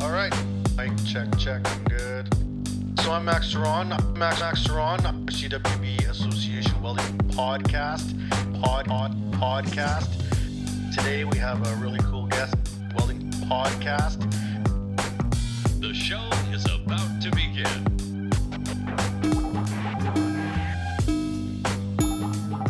All right. Mic check. I'm good. So I'm Max Ceron. Max Aicher, CWB Association Welding Podcast. Podcast. Today we have a really cool guest. Welding Podcast. The show is about to begin.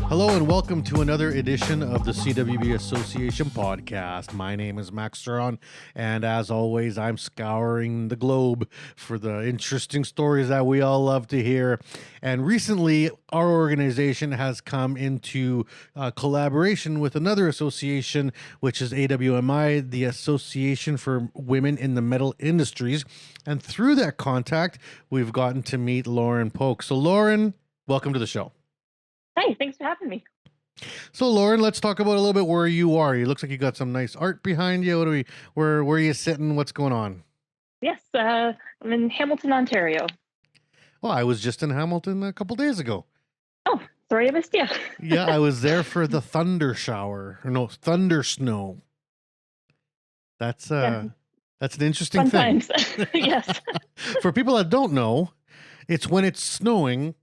Hello and welcome to another edition of the CWB Association Podcast. My name is Max Aicher, and as always, I'm scouring the globe for the interesting stories that we all love to hear. And recently, our organization has come into collaboration with another association, which is AWMI, the Association for Women in the Metal Industries. And through that contact, we've gotten to meet Lauren Polk. So Lauren, welcome to the show. Hi, thanks for having me. So, Lauren, let's talk about a little bit where you are. It looks like you got some nice art behind you. Where are you sitting? What's going on? Yes, I'm in Hamilton, Ontario. Well, I was just in Hamilton a couple days ago. Oh, sorry I missed you. Yeah, I was there for the thunder snow. That's an interesting Fun thing. times. Yes. For people that don't know, it's when it's snowing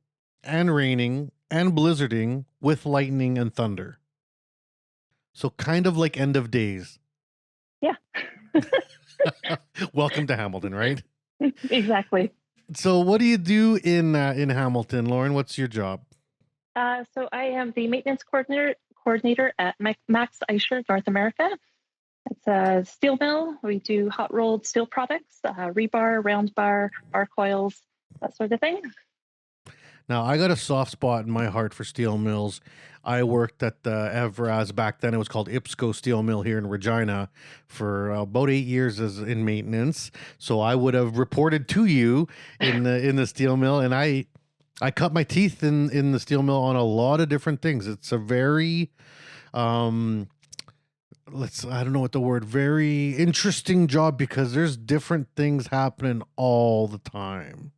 and raining and blizzarding with lightning and thunder. So kind of like end of days. Yeah. Welcome to Hamilton, right? Exactly. So what do you do in Hamilton, Lauren? What's your job? So I am the maintenance coordinator at Max Aicher North America. It's a steel mill. We do hot rolled steel products, rebar, round bar coils, that sort of thing. Now, I got a soft spot in my heart for steel mills. I worked at the Evraz, back then it was called IPSCO Steel Mill here in Regina, for about 8 years as in maintenance. So I would have reported to you in the steel mill, and I cut my teeth in the steel mill on a lot of different things. It's a very very interesting job because there's different things happening all the time.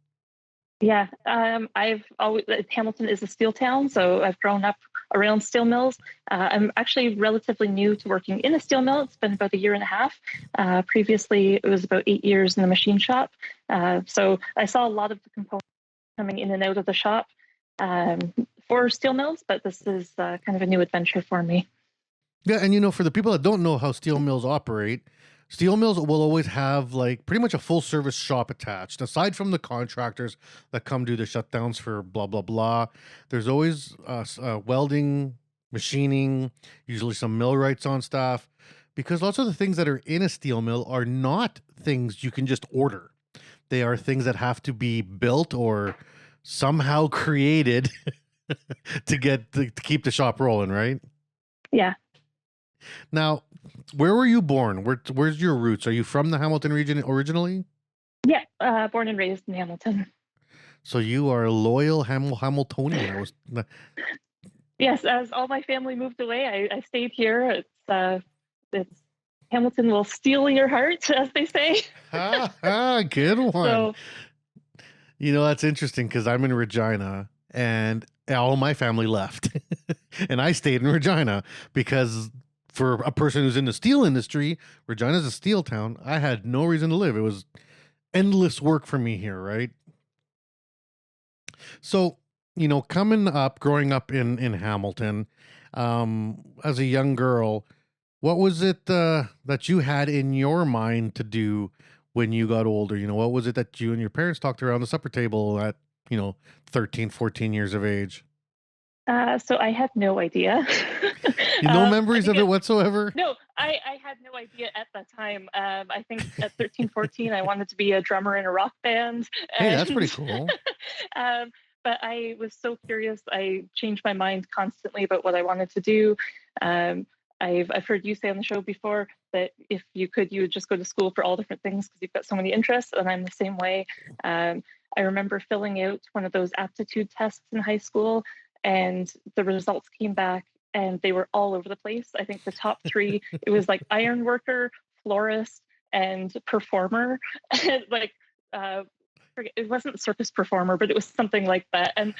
Yeah, Hamilton is a steel town, so I've grown up around steel mills. I'm actually relatively new to working in a steel mill. It's been about a year and a half. Previously, it was about 8 years in the machine shop. So I saw a lot of the components coming in and out of the shop for steel mills, but this is kind of a new adventure for me. Yeah, and for the people that don't know how steel mills operate, steel mills will always have like pretty much a full service shop attached. Aside from the contractors that come do the shutdowns for blah, blah, blah, there's always welding, machining, usually some millwrights on staff, because lots of the things that are in a steel mill are not things you can just order. They are things that have to be built or somehow created to keep the shop rolling, right? Yeah. Now, where were you born? Where's your roots? Are you from the Hamilton region originally? Yeah, born and raised in Hamilton. So you are a loyal Hamiltonian. Yes, as all my family moved away, I stayed here. It's Hamilton will steal your heart, as they say. Good one. So, that's interesting because I'm in Regina and all my family left. And I stayed in Regina because for a person who's in the steel industry, Regina's a steel town. I had no reason to live. It was endless work for me here, right? So, growing up in Hamilton, as a young girl, what was it that you had in your mind to do when you got older? What was it that you and your parents talked around the supper table at, 13, 14 years of age? So I had no idea. No memories of it whatsoever? No, I had no idea at that time. I think at 13, 14, I wanted to be a drummer in a rock band. Hey, that's pretty cool. But I was so curious. I changed my mind constantly about what I wanted to do. I've heard you say on the show before that if you could, you would just go to school for all different things because you've got so many interests, and I'm the same way. I remember filling out one of those aptitude tests in high school, and the results came back and they were all over the place. I think the top three, it was like iron worker, florist, and performer. Like, it wasn't circus performer, but it was something like that. And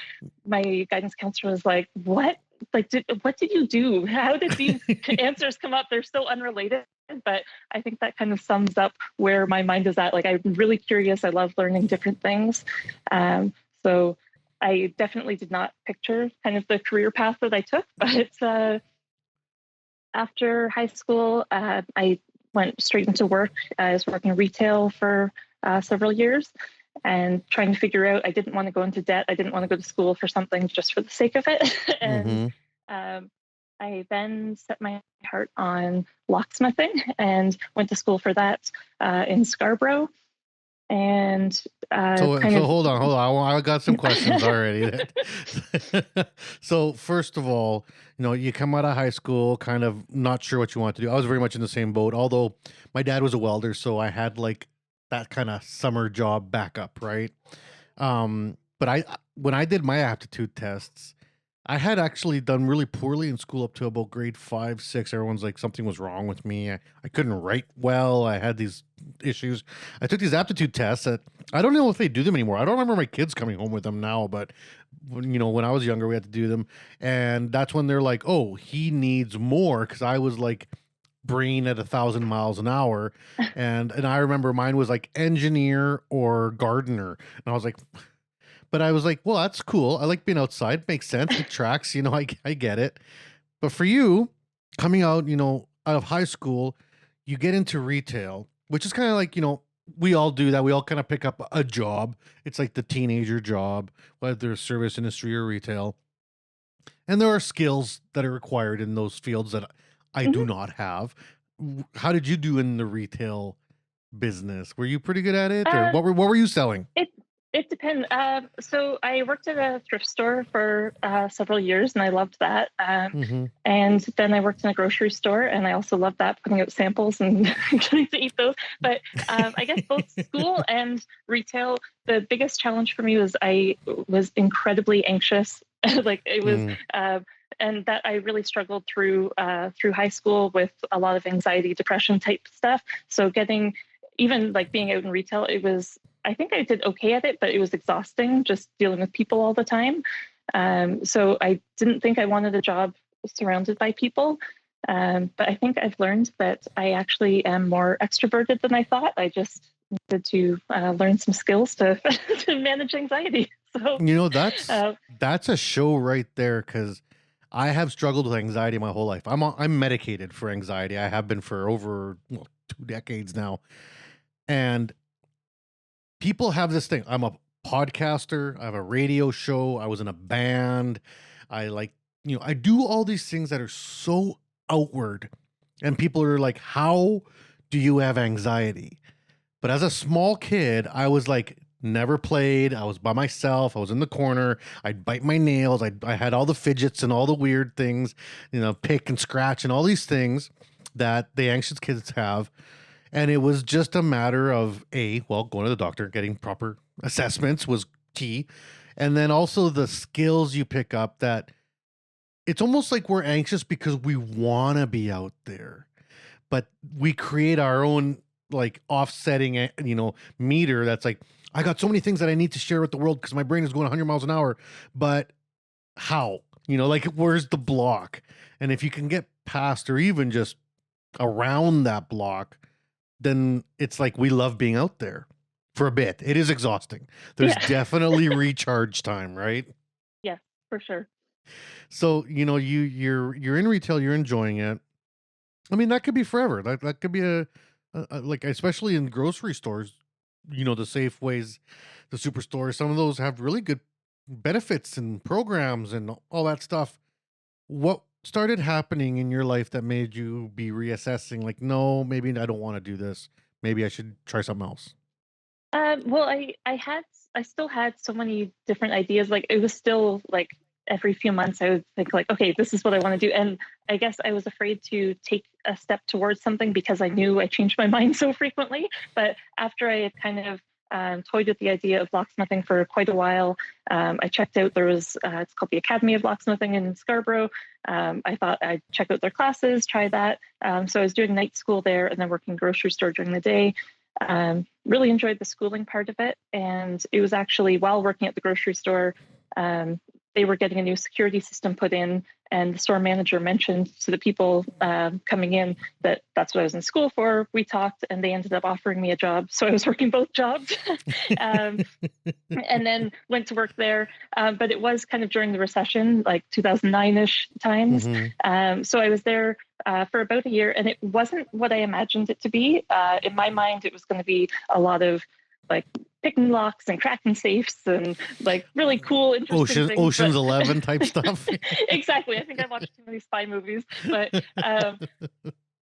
my guidance counselor was like, what? Like, what did you do? How did these answers come up? They're so unrelated. but I think that kind of sums up where my mind is at. Like, I'm really curious. I love learning different things. So I definitely did not picture kind of the career path that I took, but after high school, I went straight into work. I was working retail for several years and trying to figure out, I didn't want to go into debt. I didn't want to go to school for something just for the sake of it. And I then set my heart on locksmithing and went to school for that in Scarborough. And so hold on. I got some questions already. So first of all, you come out of high school, kind of not sure what you want to do. I was very much in the same boat, although my dad was a welder, so I had like that kind of summer job backup, right? But when I did my aptitude tests, I had actually done really poorly in school up to about grade 5, 6. Everyone's like, something was wrong with me. I couldn't write well. I had these issues. I took these aptitude tests that I don't know if they do them anymore. I don't remember my kids coming home with them now, but when I was younger, we had to do them. And that's when they're like, oh, he needs more. Because I was like brain at 1,000 miles an hour. And I remember mine was like engineer or gardener. And I was like... But I was like, well, that's cool. I like being outside. Makes sense. It tracks. I get it. But for you, coming out, out of high school, you get into retail, which is kind of like, we all do that. We all kind of pick up a job. It's like the teenager job, whether it's service industry or retail. And there are skills that are required in those fields that I do not have. How did you do in the retail business? Were you pretty good at it? Or what were you selling? It depends. So I worked at a thrift store for several years, and I loved that. And then I worked in a grocery store, and I also loved that, putting out samples and getting to eat those. But I guess both school and retail, the biggest challenge for me was I was incredibly anxious. Like it was, and that I really struggled through high school with a lot of anxiety, depression type stuff. So even like being out in retail, I think I did okay at it, but it was exhausting just dealing with people all the time. So I didn't think I wanted a job surrounded by people. But I think I've learned that I actually am more extroverted than I thought. I just needed to learn some skills to manage anxiety. So that's a show right there, because I have struggled with anxiety my whole life. I'm medicated for anxiety. I have been for over 2 decades now. And people have this thing. I'm a podcaster. I have a radio show. I was in a band. I do all these things that are so outward. And people are like, how do you have anxiety? But as a small kid, I was like, never played. I was by myself. I was in the corner. I'd bite my nails. I had all the fidgets and all the weird things, pick and scratch and all these things that the anxious kids have. And it was just a matter of going to the doctor, getting proper assessments was key. And then also the skills you pick up, that it's almost like we're anxious because we want to be out there, but we create our own like offsetting, meter. That's like, I got so many things that I need to share with the world because my brain is going 100 miles an hour, but how, where's the block? And if you can get past or even just around that block, then it's like we love being out there for a bit. It is exhausting. There's definitely recharge time, right? Yes, for sure. So, you're in retail, you're enjoying it. I mean, that could be forever. That could be a like, especially in grocery stores, the Safeways, the Superstores, some of those have really good benefits and programs and all that stuff. What started happening in your life that made you be reassessing, like, no, maybe I don't want to do this, maybe I should try something else? Well, I still had so many different ideas. Like, it was still like every few months I would think like, okay, this is what I want to do. And I guess I was afraid to take a step towards something because I knew I changed my mind so frequently. But after I had kind of toyed with the idea of locksmithing for quite a while, I checked out, there was, it's called the Academy of Locksmithing in Scarborough. I thought I'd check out their classes, try that. So I was doing night school there and then working grocery store during the day. Really enjoyed the schooling part of it. And it was actually while working at the grocery store, they were getting a new security system put in, and the store manager mentioned to the people coming in that that's what I was in school for. We talked, and they ended up offering me a job. So I was working both jobs, and then went to work there. But it was kind of during the recession, like 2009-ish times. So I was there for about a year, and it wasn't what I imagined it to be. In my mind, it was going to be a lot of like picking locks and cracking safes and like really cool, interesting things. Ocean's 11 type stuff. Exactly. I think I watched too many spy movies, but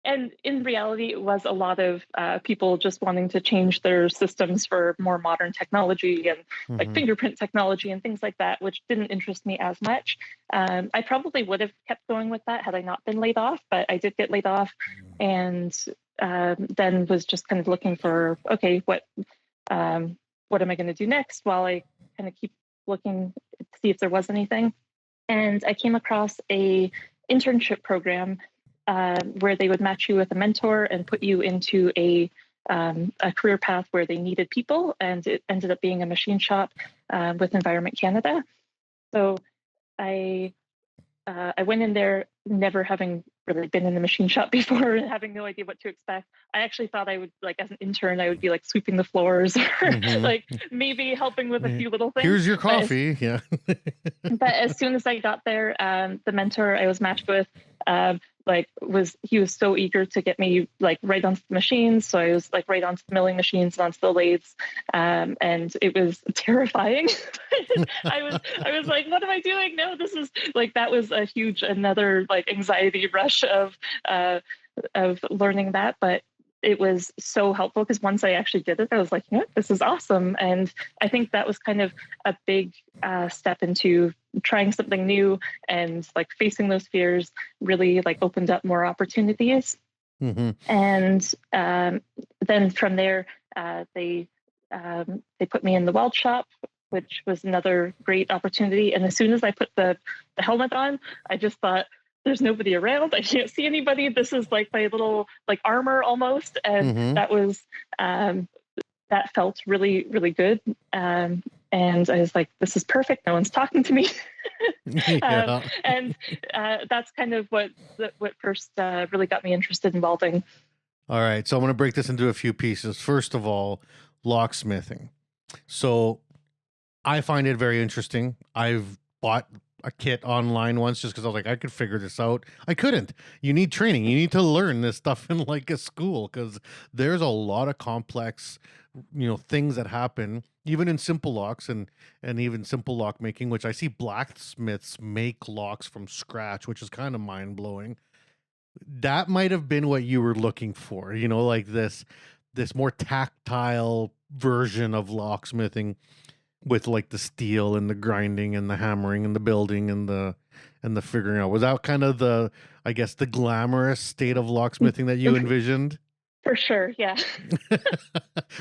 and in reality, it was a lot of people just wanting to change their systems for more modern technology and like fingerprint technology and things like that, which didn't interest me as much. I probably would have kept going with that had I not been laid off, but I did get laid off, and then was just kind of looking for, okay, what am I going to do next while I kind of keep looking to see if there was anything. And I came across a internship program where they would match you with a mentor and put you into a career path where they needed people. And it ended up being a machine shop with Environment Canada. So I went in there never having really been in the machine shop before and having no idea what to expect. I actually thought I would, like, as an intern, I would be like sweeping the floors or like maybe helping with a few little things. Here's your coffee. But as soon as I got there, the mentor I was matched with, he was so eager to get me like right onto the machines. So I was like right onto the milling machines and onto the lathes. And it was terrifying. I was like, what am I doing? No, this is like, that was a huge, another like anxiety rush of learning that. But it was so helpful because once I actually did it, I was like, you know, this is awesome. And I think that was kind of a big step into trying something new, and like facing those fears really like opened up more opportunities. And then from there, they put me in the weld shop, which was another great opportunity. And as soon as I put the helmet on, I just thought, there's nobody around. I can't see anybody. This is like my little like armor almost. And that was, that felt really, really good. And I was like, this is perfect. No one's talking to me. And that's kind of what first really got me interested in welding. All right. So I'm going to break this into a few pieces. First of all, locksmithing. So I find it very interesting. I've bought a kit online once just because I was like, I could figure this out. I couldn't. You need training. You need to learn this stuff in like a school, because there's a lot of complex, things that happen even in simple locks and even simple lock making, which I see blacksmiths make locks from scratch, which is kind of mind blowing. That might have been what you were looking for, like this more tactile version of locksmithing, with like the steel and the grinding and the hammering and the building and the figuring out. Was that kind of the glamorous state of locksmithing that you envisioned? For sure, yeah.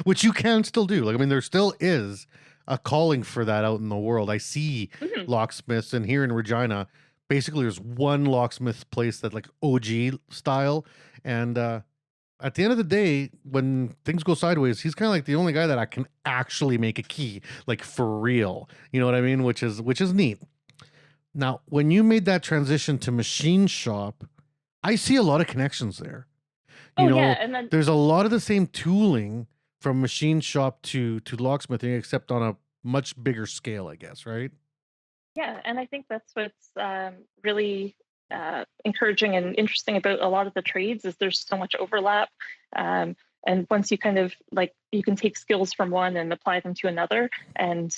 Which you can still do. Like, I mean, there still is a calling for that out in the world. I see locksmiths, and here in Regina, basically there's one locksmith place that like OG style, and at the end of the day, when things go sideways, he's kind of like the only guy that I can actually make a key, like for real. You know what I mean? Which is neat. Now, when you made that transition to machine shop, I see a lot of connections there. And then there's a lot of the same tooling from machine shop to locksmithing, except on a much bigger scale, I guess, right? Yeah, and I think that's what's really encouraging and interesting about a lot of the trades is there's so much overlap. And once you kind of like, you can take skills from one and apply them to another. And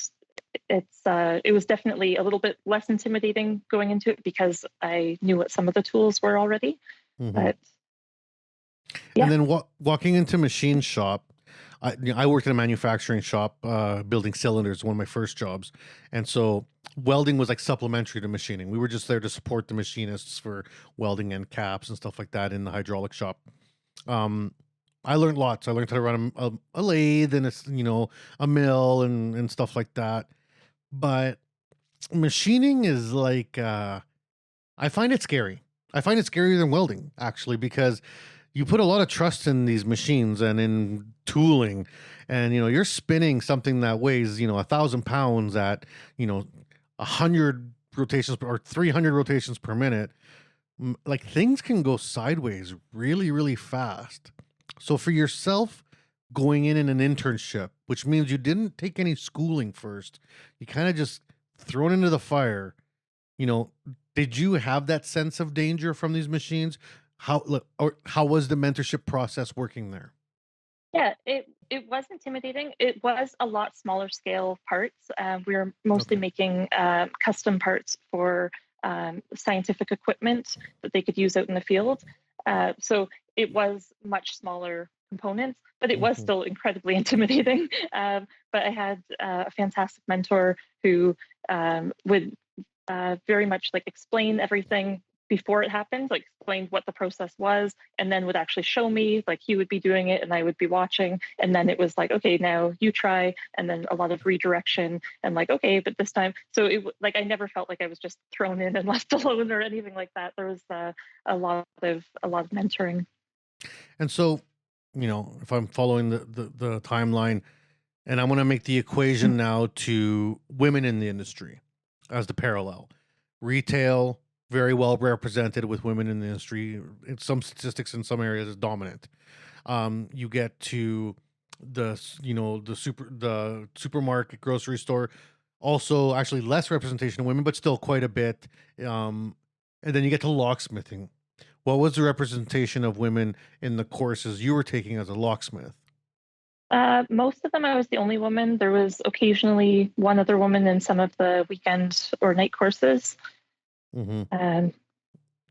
it was definitely a little bit less intimidating going into it because I knew what some of the tools were already. But yeah. And then walking into machine shop, I worked in a manufacturing shop, building cylinders, one of my first jobs. And so welding was like supplementary to machining. We were just there to support the machinists for welding and caps and stuff like that in the hydraulic shop. I learned lots. I learned how to run a lathe and a mill and stuff like that. But machining is like, I find it scary. I find it scarier than welding, actually, because you put a lot of trust in these machines and in tooling, and you're spinning something that weighs 1,000 pounds at 100 rotations or 300 rotations per minute, like things can go sideways really, really fast. So for yourself, going in an internship, which means you didn't take any schooling first, you kind of just thrown into the fire, you know, did you have that sense of danger from these machines? How was the mentorship process working there? Yeah, it was intimidating. It was a lot smaller scale parts. We were mostly Okay. making custom parts for scientific equipment that they could use out in the field. So it was much smaller components, but it was Mhm. still incredibly intimidating. But I had a fantastic mentor who would very much like explain everything before it happened, like explained what the process was, and then would actually show me, like he would be doing it and I would be watching. And then it was like, okay, now you try. And then a lot of redirection and like, okay, but this time. So like, I never felt like I was just thrown in and left alone or anything like that. There was a lot of mentoring. And so, you know, if I'm following the timeline, and I want to make the equation now to women in the industry as the parallel. Retail, very well represented with women in the industry. In some statistics in some areas is dominant. You get to the supermarket, grocery store, also actually less representation of women, but still quite a bit. And then you get to locksmithing. What was the representation of women in the courses you were taking as a locksmith? Most of them, I was the only woman. There was occasionally one other woman in some of the weekend or night courses. Hmm. Um,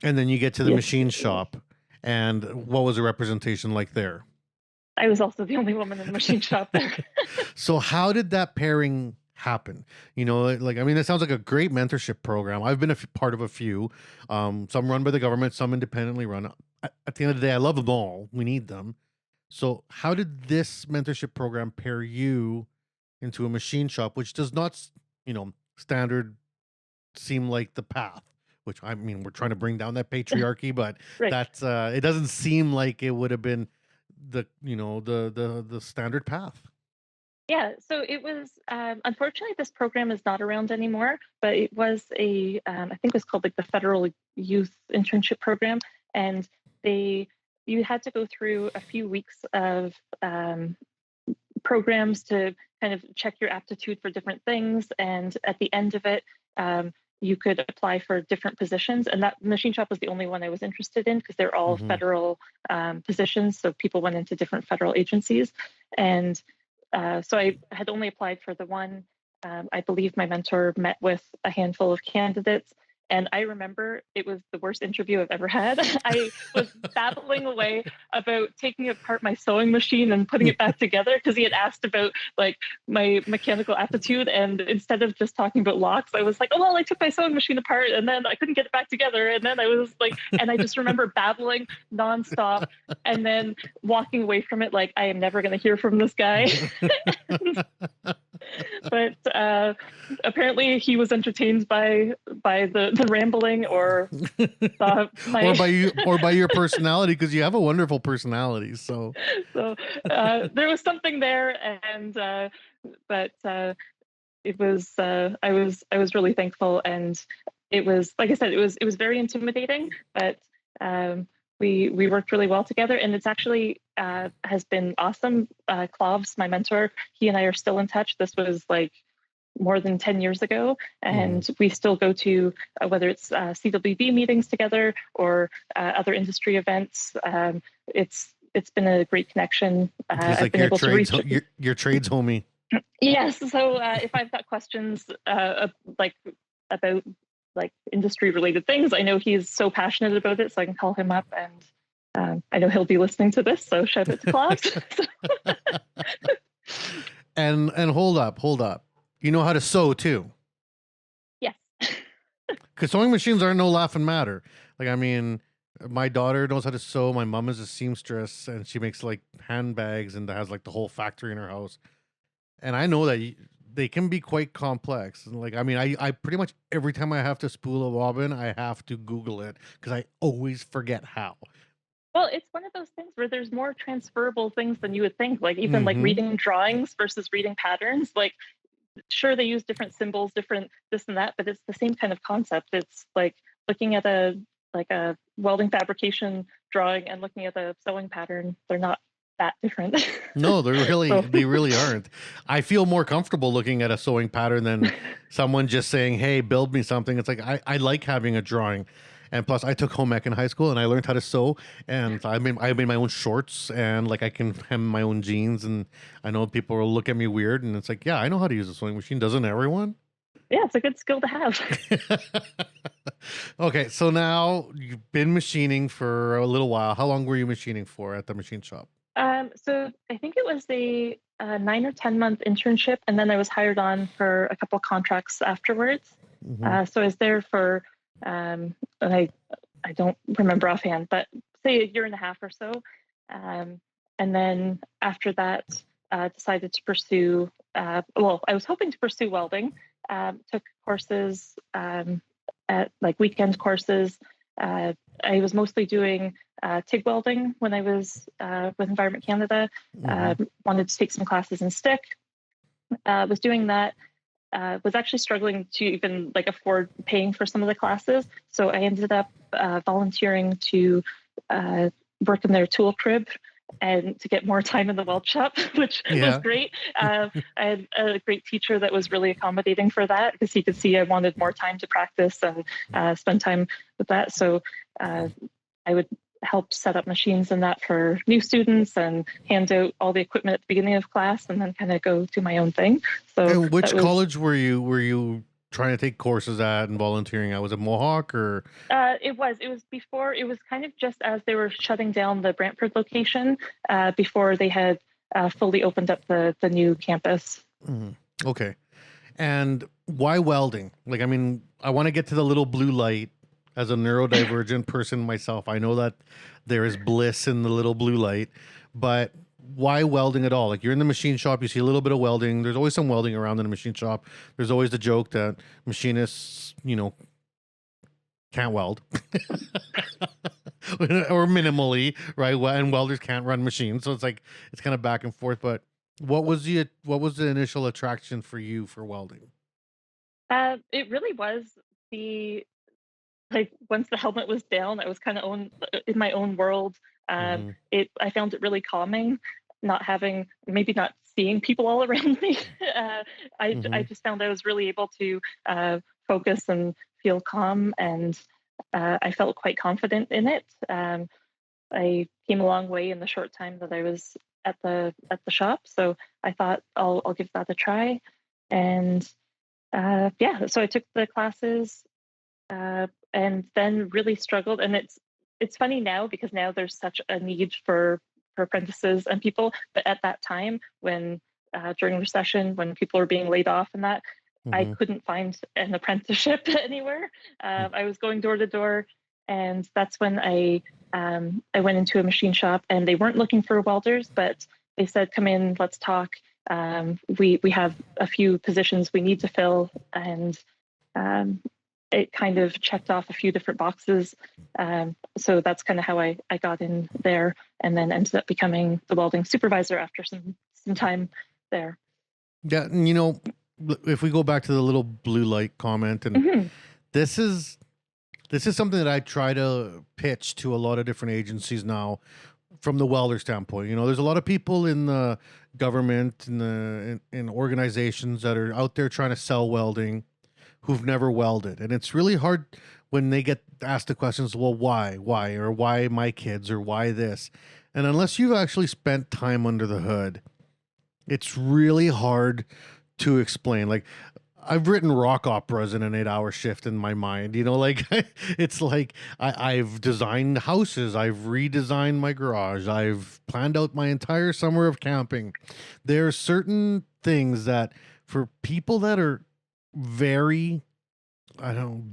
And then you get to the yes, machine shop, and what was the representation like there? I was also the only woman in the machine shop there. So how did that pairing happen? You know, like I mean, it sounds like a great mentorship program. I've been part of a few, some run by the government, some independently run. At the end of the day, I love them all. We need them. So how did this mentorship program pair you into a machine shop, which does not, standard seem like the path? Which I mean, we're trying to bring down that patriarchy, but Right. that's it doesn't seem like it would have been the standard path. Yeah, so it was unfortunately this program is not around anymore, but it was I think it was called like the Federal Youth Internship Program, and they you had to go through a few weeks of programs to kind of check your aptitude for different things, and at the end of it, you could apply for different positions. And that machine shop was the only one I was interested in because they're all Hmm. federal positions, so people went into different federal agencies, and so I had only applied for the one. I believe my mentor met with a handful of candidates. And I remember it was the worst interview I've ever had. I was babbling away about taking apart my sewing machine and putting it back together because he had asked about like my mechanical aptitude. And instead of just talking about locks, I was like, oh, well, I took my sewing machine apart and then I couldn't get it back together. And then I was like, and I just remember babbling nonstop and then walking away from it like, I am never going to hear from this guy. But apparently he was entertained by the rambling or my or by your personality, because you have a wonderful personality. So so there was something there, and but it was I was really thankful, and it was like I said, it was very intimidating, but we worked really well together, and it's actually has been awesome. Cloves, my mentor, he and I are still in touch. This was like more than 10 years ago, and we still go to whether it's CWB meetings together or other industry events. It's been a great connection. he's I've like been able to reach. your trades homie. Yes, so if I've got questions like about like industry related things, I know he's so passionate about it, so I can call him up, and I know he'll be listening to this. So shout out to Klaus. And hold up. You know how to sew too. Yes. Because sewing machines are no laughing matter. Like, I mean, my daughter knows how to sew. My mom is a seamstress, and she makes like handbags and has like the whole factory in her house. And I know that they can be quite complex. And like, I mean, I pretty much every time I have to spool a bobbin, I have to Google it because I always forget how. Well, it's one of those things where there's more transferable things than you would think. Like even like Mm-hmm. reading drawings versus reading patterns. Like sure, they use different symbols, different this and that, but it's the same kind of concept. It's like looking at a welding fabrication drawing and looking at a sewing pattern. They're not that different. No, So- they really aren't. I feel more comfortable looking at a sewing pattern than someone just saying, "Hey, build me something." It's like I like having a drawing. And plus, I took home ec in high school, and I learned how to sew. And I made my own shorts, and like I can hem my own jeans. And I know people will look at me weird, and it's like, yeah, I know how to use a sewing machine. Doesn't everyone? Yeah, it's a good skill to have. Okay, so now you've been machining for a little while. How long were you machining for at the machine shop? So I think it was a 9 or 10 month internship, and then I was hired on for a couple contracts afterwards. So I was there for, and I don't remember offhand, but say a year and a half or so. And then after that, decided to pursue, well, I was hoping to pursue welding, took courses at like weekend courses. I was mostly doing TIG welding when I was with Environment Canada. Wanted to take some classes in stick. Was doing that. Was actually struggling to even like afford paying for some of the classes. So I ended up volunteering to work in their tool crib and to get more time in the weld shop, which was great. I had a great teacher that was really accommodating for that because he could see I wanted more time to practice and spend time with that. So I would help set up machines and that for new students and hand out all the equipment at the beginning of class and then kind of go do my own thing. So and which college were you trying to take courses at and volunteering at? Was it Mohawk or? It was before, it was kind of just as they were shutting down the Brantford location before they had fully opened up the new campus. Okay. And why welding? Like, I mean, I want to get to the little blue light. As a neurodivergent person myself, I know that there is bliss in the little blue light, but why welding at all? Like, you're in the machine shop, you see a little bit of welding. There's always some welding around in a machine shop. There's always the joke that machinists, can't weld or minimally, right? And welders can't run machines. So it's like, it's kind of back and forth. But what was the initial attraction for you for welding? It really was like once the helmet was down, I was kind of in my own world. I found it really calming, not seeing people all around me. I just found I was really able to focus and feel calm, and I felt quite confident in it. I came a long way in the short time that I was at the shop, so I thought I'll give that a try. And so I took the classes. And then really struggled. And it's funny now because now there's such a need for apprentices and people. But at that time, when during recession, when people were being laid off and that, I couldn't find an apprenticeship anywhere. I was going door to door, and that's when I went into a machine shop, and they weren't looking for welders, but they said, "Come in, let's talk. We have a few positions we need to fill," and it kind of checked off a few different boxes. So that's kind of how I got in there, and then ended up becoming the welding supervisor after some time there. Yeah. And, if we go back to the little blue light comment, and this is something that I try to pitch to a lot of different agencies now from the welder standpoint. There's a lot of people in the government and in organizations that are out there trying to sell welding who've never welded. And it's really hard when they get asked the questions, well, why, or why my kids, or why this? And unless you've actually spent time under the hood, it's really hard to explain. Like, I've written rock operas in an 8-hour shift in my mind, like it's like I've designed houses. I've redesigned my garage. I've planned out my entire summer of camping. There are certain things that for people that are very,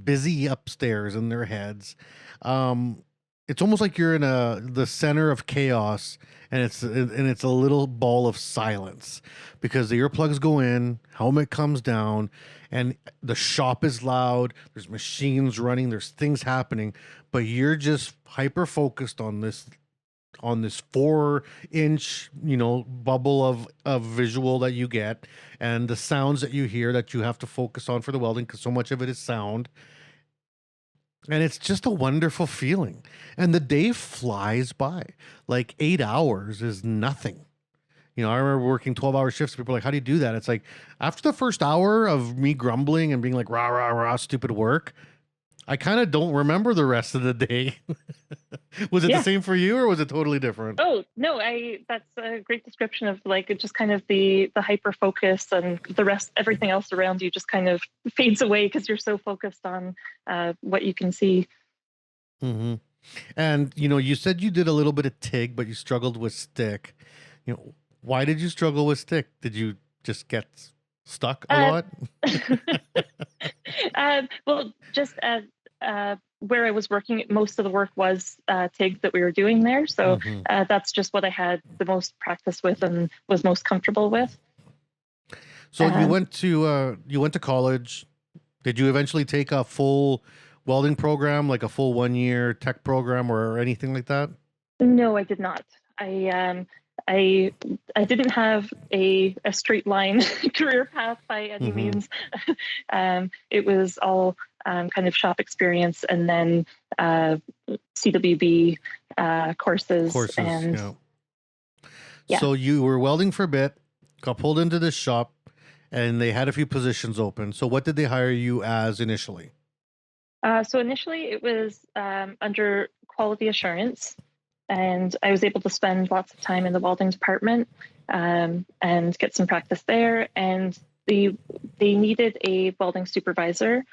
busy upstairs in their heads. It's almost like you're in the center of chaos, and it's a little ball of silence because the earplugs go in, helmet comes down, and the shop is loud. There's machines running. There's things happening, but you're just hyper focused on this on this 4-inch, bubble of visual that you get, and the sounds that you hear that you have to focus on for the welding, because so much of it is sound. And it's just a wonderful feeling. And the day flies by. Like 8 hours is nothing. I remember working 12-hour shifts. People are like, how do you do that? It's like, after the first hour of me grumbling and being like, rah, rah, rah, stupid work, I kind of don't remember the rest of the day. Was it the same for you, or was it totally different? Oh, no, that's a great description of like, just kind of the hyper focus, and the rest, everything else around you just kind of fades away because you're so focused on what you can see. Mm-hmm. And, you said you did a little bit of TIG, but you struggled with stick. Why did you struggle with stick? Did you just get stuck a lot? Well, just where I was working, most of the work was TIG that we were doing there. So that's just what I had the most practice with and was most comfortable with. So you went to college. Did you eventually take a full welding program, like a full 1-year tech program or anything like that? No, I did not. I didn't have a straight line career path by any means. It was all kind of shop experience, and then CWB courses. And So you were welding for a bit, got pulled into this shop, and they had a few positions open. So what did they hire you as initially? So initially it was under quality assurance. And I was able to spend lots of time in the welding department and get some practice there. And they needed a welding supervisor.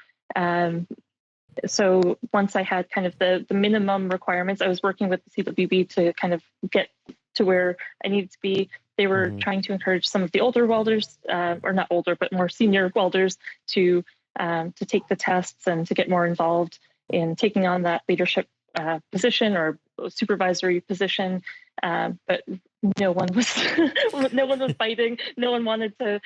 So once I had kind of the minimum requirements, I was working with the CWB to kind of get to where I needed to be. They were trying to encourage some of the older welders, or not older, but more senior welders to take the tests and to get more involved in taking on that leadership position or supervisory position, but no one was biting. No one wanted to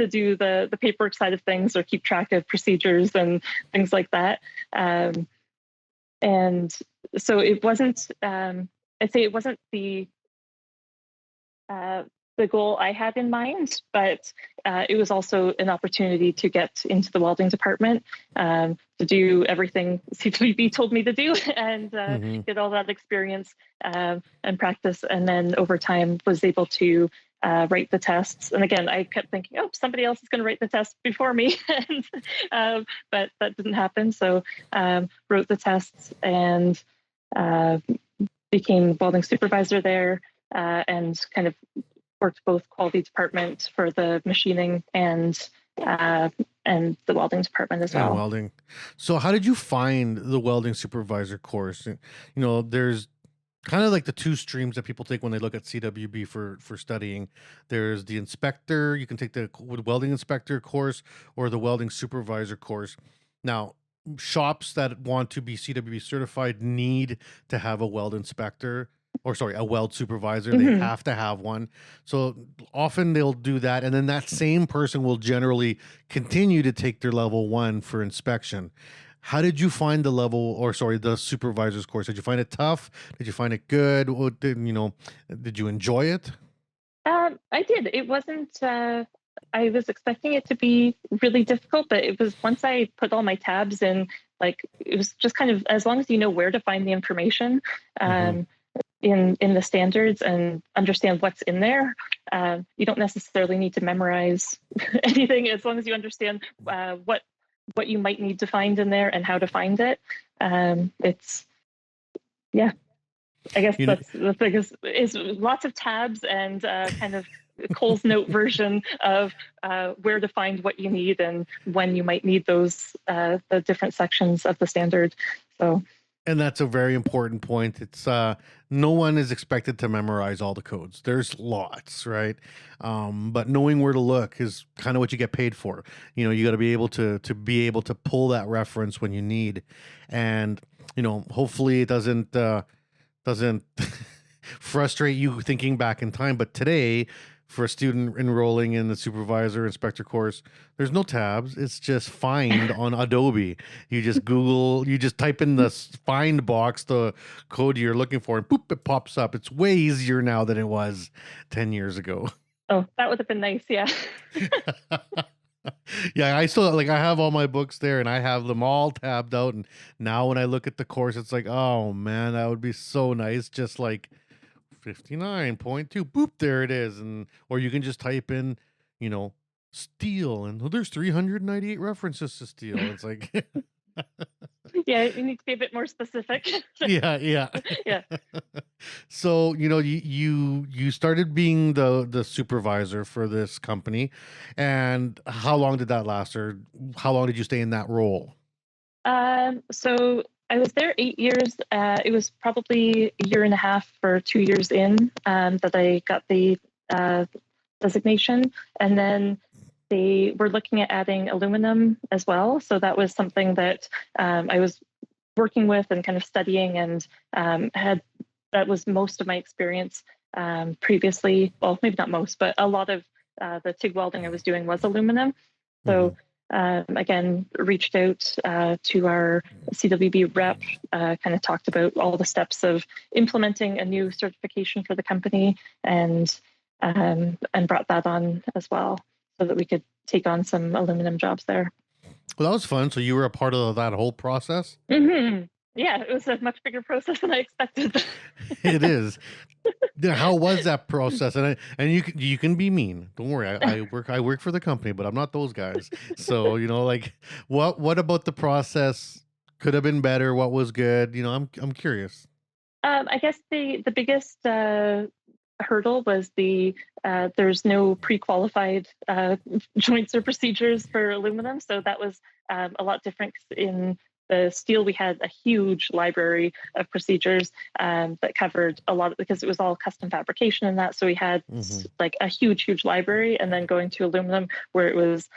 do the paperwork side of things or keep track of procedures and things like that. And so it wasn't. I'd say it wasn't the goal I had in mind, but it was also an opportunity to get into the welding department, to do everything CWB told me to do, and get all that experience and practice. And then over time was able to write the tests. And again, I kept thinking, oh, somebody else is going to write the test before me. But that didn't happen. So wrote the tests and became welding supervisor there, and kind of worked both quality department for the machining and the welding department as well. And welding. So how did you find the welding supervisor course? There's kind of like the two streams that people take when they look at CWB for studying. There's the inspector. You can take the welding inspector course or the welding supervisor course. Now, shops that want to be CWB certified need to have a weld inspector. A weld supervisor. They have to have one. So often they'll do that. And then that same person will generally continue to take their level 1 for inspection. How did you find the supervisor's course? Did you find it tough? Did you find it good? Did you enjoy it? I did. It wasn't, I was expecting it to be really difficult, but it was, once I put all my tabs in, like, it was just kind of, as long as you know where to find the information, in the standards and understand what's in there. You don't necessarily need to memorize anything, as long as you understand what you might need to find in there and how to find it. I guess that's the thing is lots of tabs and kind of Cole's Note version of where to find what you need and when you might need those, the different sections of the standard. So. And that's a very important point. It's no one is expected to memorize all the codes. There's lots, right? But knowing where to look is kind of what you get paid for. You got to be able to pull that reference when you need, and hopefully it doesn't frustrate you thinking back in time. But today, for a student enrolling in the supervisor inspector course, there's no tabs. It's just find on Adobe. You just you just type in the find box, the code you're looking for, and boop, it pops up. It's way easier now than it was 10 years ago. Oh, that would have been nice. Yeah. Yeah, I still I have all my books there and I have them all tabbed out. And now when I look at the course, it's like, oh man, that would be so nice. Just like 59.2, boop, there it is. And or you can just type in, steel, and there's 398 references to steel. It's like Yeah, you need to be a bit more specific. yeah. Yeah. So, you started being the supervisor for this company, and how long did that last, or how long did you stay in that role? So I was there 8 years. It was probably a year and a half or 2 years in that I got the designation, and then they were looking at adding aluminum as well. So that was something that I was working with and kind of studying, and that was most of my experience previously. Well, maybe not most, but a lot of the TIG welding I was doing was aluminum. So again, reached out to our CWB rep, kind of talked about all the steps of implementing a new certification for the company, and brought that on as well, so that we could take on some aluminum jobs there. Well, that was fun. So you were a part of that whole process? Mm-hmm. Yeah, it was a much bigger process than I expected. It is. How was that process? And you can be mean. Don't worry. I work for the company, but I'm not those guys. So what about the process could have been better? What was good? I'm curious. I guess the biggest hurdle was there's no pre-qualified joints or procedures for aluminum, so that was a lot different. In the steel, we had a huge library of procedures that covered a lot, because it was all custom fabrication and that. So we had like a huge library, and then going to aluminum, where it was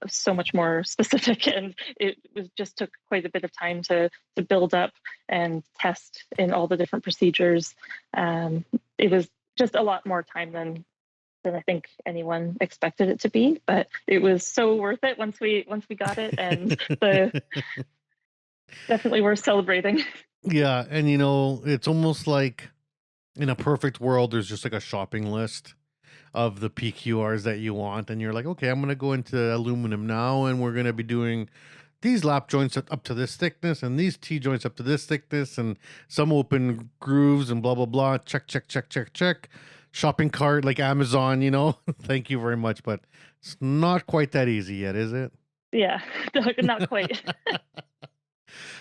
so much more specific, and it just took quite a bit of time to build up and test in all the different procedures. It was just a lot more time than I think anyone expected it to be, but it was so worth it once we got it, and definitely worth celebrating. Yeah, and it's almost like in a perfect world, there's just like a shopping list of the PQRs that you want, and you're like, okay, I'm going to go into aluminum now, and we're going to be doing these lap joints up to this thickness, and these T joints up to this thickness, and some open grooves, and blah blah blah. Check. Shopping cart like Amazon, Thank you very much, but it's not quite that easy yet, is it? Yeah, not quite.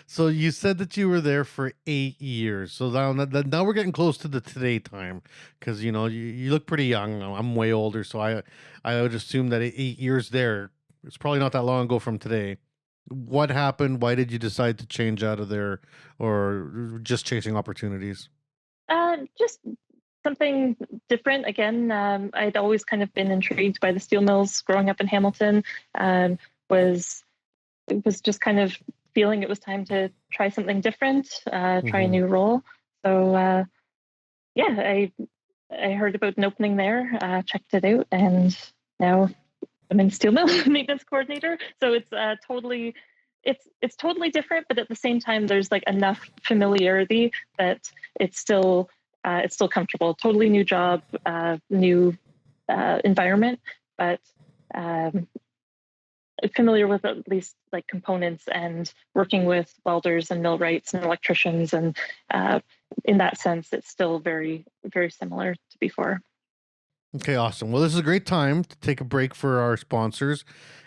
So you said that you were there for 8 years. So now we're getting close to the today time, because you look pretty young. I'm way older, so I would assume that 8 years there, it's probably not that long ago from today. What happened? Why did you decide to change out of there, or just chasing opportunities? Just something different. Again, I'd always kind of been intrigued by the steel mills growing up in Hamilton. It was just kind of feeling it was time to try something different, try a new role. So I heard about an opening there, checked it out, and now I'm in steel mill maintenance coordinator. So it's totally different, but at the same time, there's like enough familiarity that it's still comfortable. Totally new job, new environment, but familiar with at least like components and working with welders and millwrights and electricians, and in that sense, it's still very, very similar to before. Okay, awesome. Well, this is a great time to take a break for our sponsors,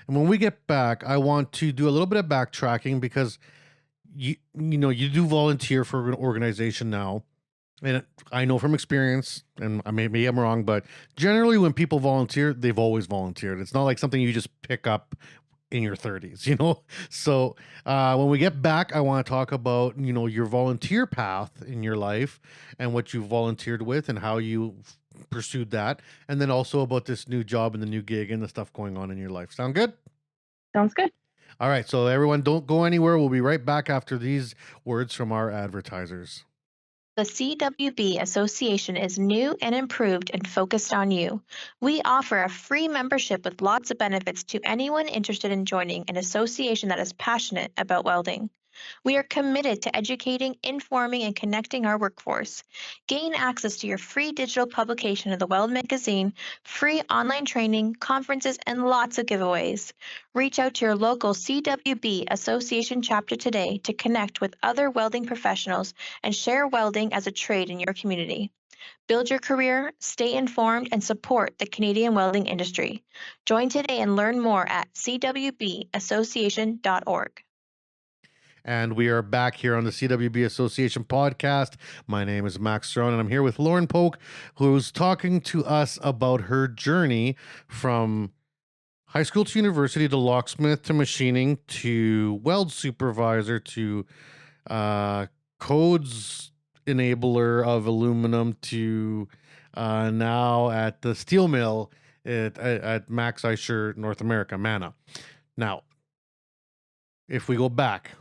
and when we get back, I want to do a little bit of backtracking, because you do volunteer for an organization now. And I know from experience, and maybe I'm wrong, but generally when people volunteer, they've always volunteered. It's not like something you just pick up in your 30s. So when we get back, I want to talk about, your volunteer path in your life and what you volunteered with and how you pursued that. And then also about this new job and the new gig and the stuff going on in your life. Sound good? Sounds good. All right. So everyone, don't go anywhere. We'll be right back after these words from our advertisers. The CWB Association is new and improved and focused on you. We offer a free membership with lots of benefits to anyone interested in joining an association that is passionate about welding. We are committed to educating, informing, and connecting our workforce. Gain access to your free digital publication of the Weld magazine, free online training, conferences, and lots of giveaways. Reach out to your local CWB Association chapter today to connect with other welding professionals and share welding as a trade in your community. Build your career, stay informed, and support the Canadian welding industry. Join today and learn more at cwbassociation.org. And we are back here on the CWB Association podcast. My name is Max Ceron, and I'm here with Lauren Polk, who's talking to us about her journey from high school to university to locksmith to machining to weld supervisor to codes enabler of aluminum to now at the steel mill at Max Aicher North America, MANA. Now, if we go back,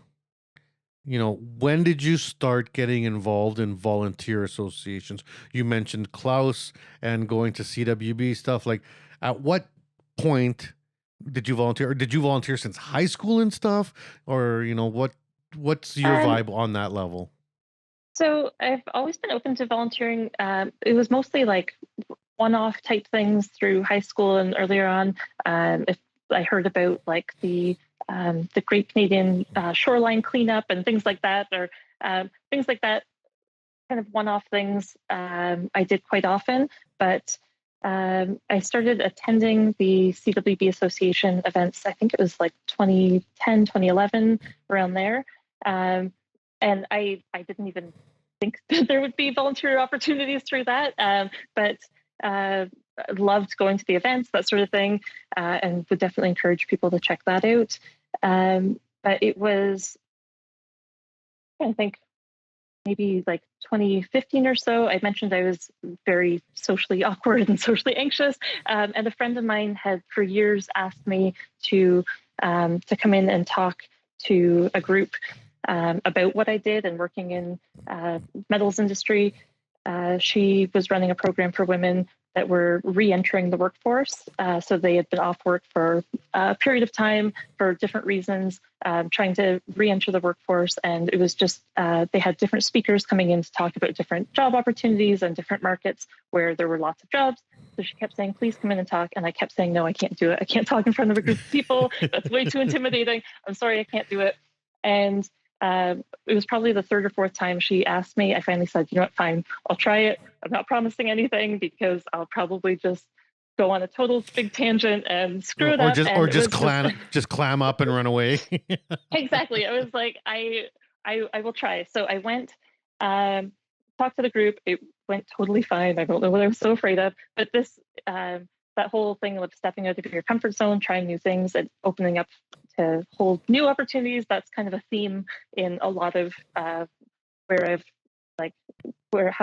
when did you start getting involved in volunteer associations? You mentioned Klaus and going to CWB stuff. Like, at what point did you volunteer? Or did you volunteer since high school and stuff? Or, what's your vibe on that level? So I've always been open to volunteering. It was mostly like one-off type things through high school and earlier on. If I heard about like the Great Canadian Shoreline cleanup and things like that, or things like that, kind of one-off things I did quite often. But I started attending the CWB Association events, I think it was like 2010, 2011, around there. And I didn't even think that there would be volunteer opportunities through that, but loved going to the events, that sort of thing, and would definitely encourage people to check that out. But it was, I think, maybe like 2015 or so. I mentioned I was very socially awkward and socially anxious, and a friend of mine had for years asked me to come in and talk to a group about what I did and working in metals industry. She was running a program for women that were re-entering the workforce. So they had been off work for a period of time for different reasons, trying to re-enter the workforce. And it was just, they had different speakers coming in to talk about different job opportunities and different markets where there were lots of jobs. So she kept saying, please come in and talk. And I kept saying, no, I can't do it. I can't talk in front of a group of people. That's way too intimidating. I'm sorry, I can't do it. And it was probably the third or fourth time she asked me. I finally said, you know what, fine, I'll try it. I'm not promising anything because I'll probably just go on a total big tangent and screw it up. Or just clam up and run away. Exactly. I was like, I will try. So I went, talked to the group. It went totally fine. I don't know what I was so afraid of, but this, that whole thing of stepping out of your comfort zone, trying new things and opening up to hold new opportunities. That's kind of a theme in a lot of how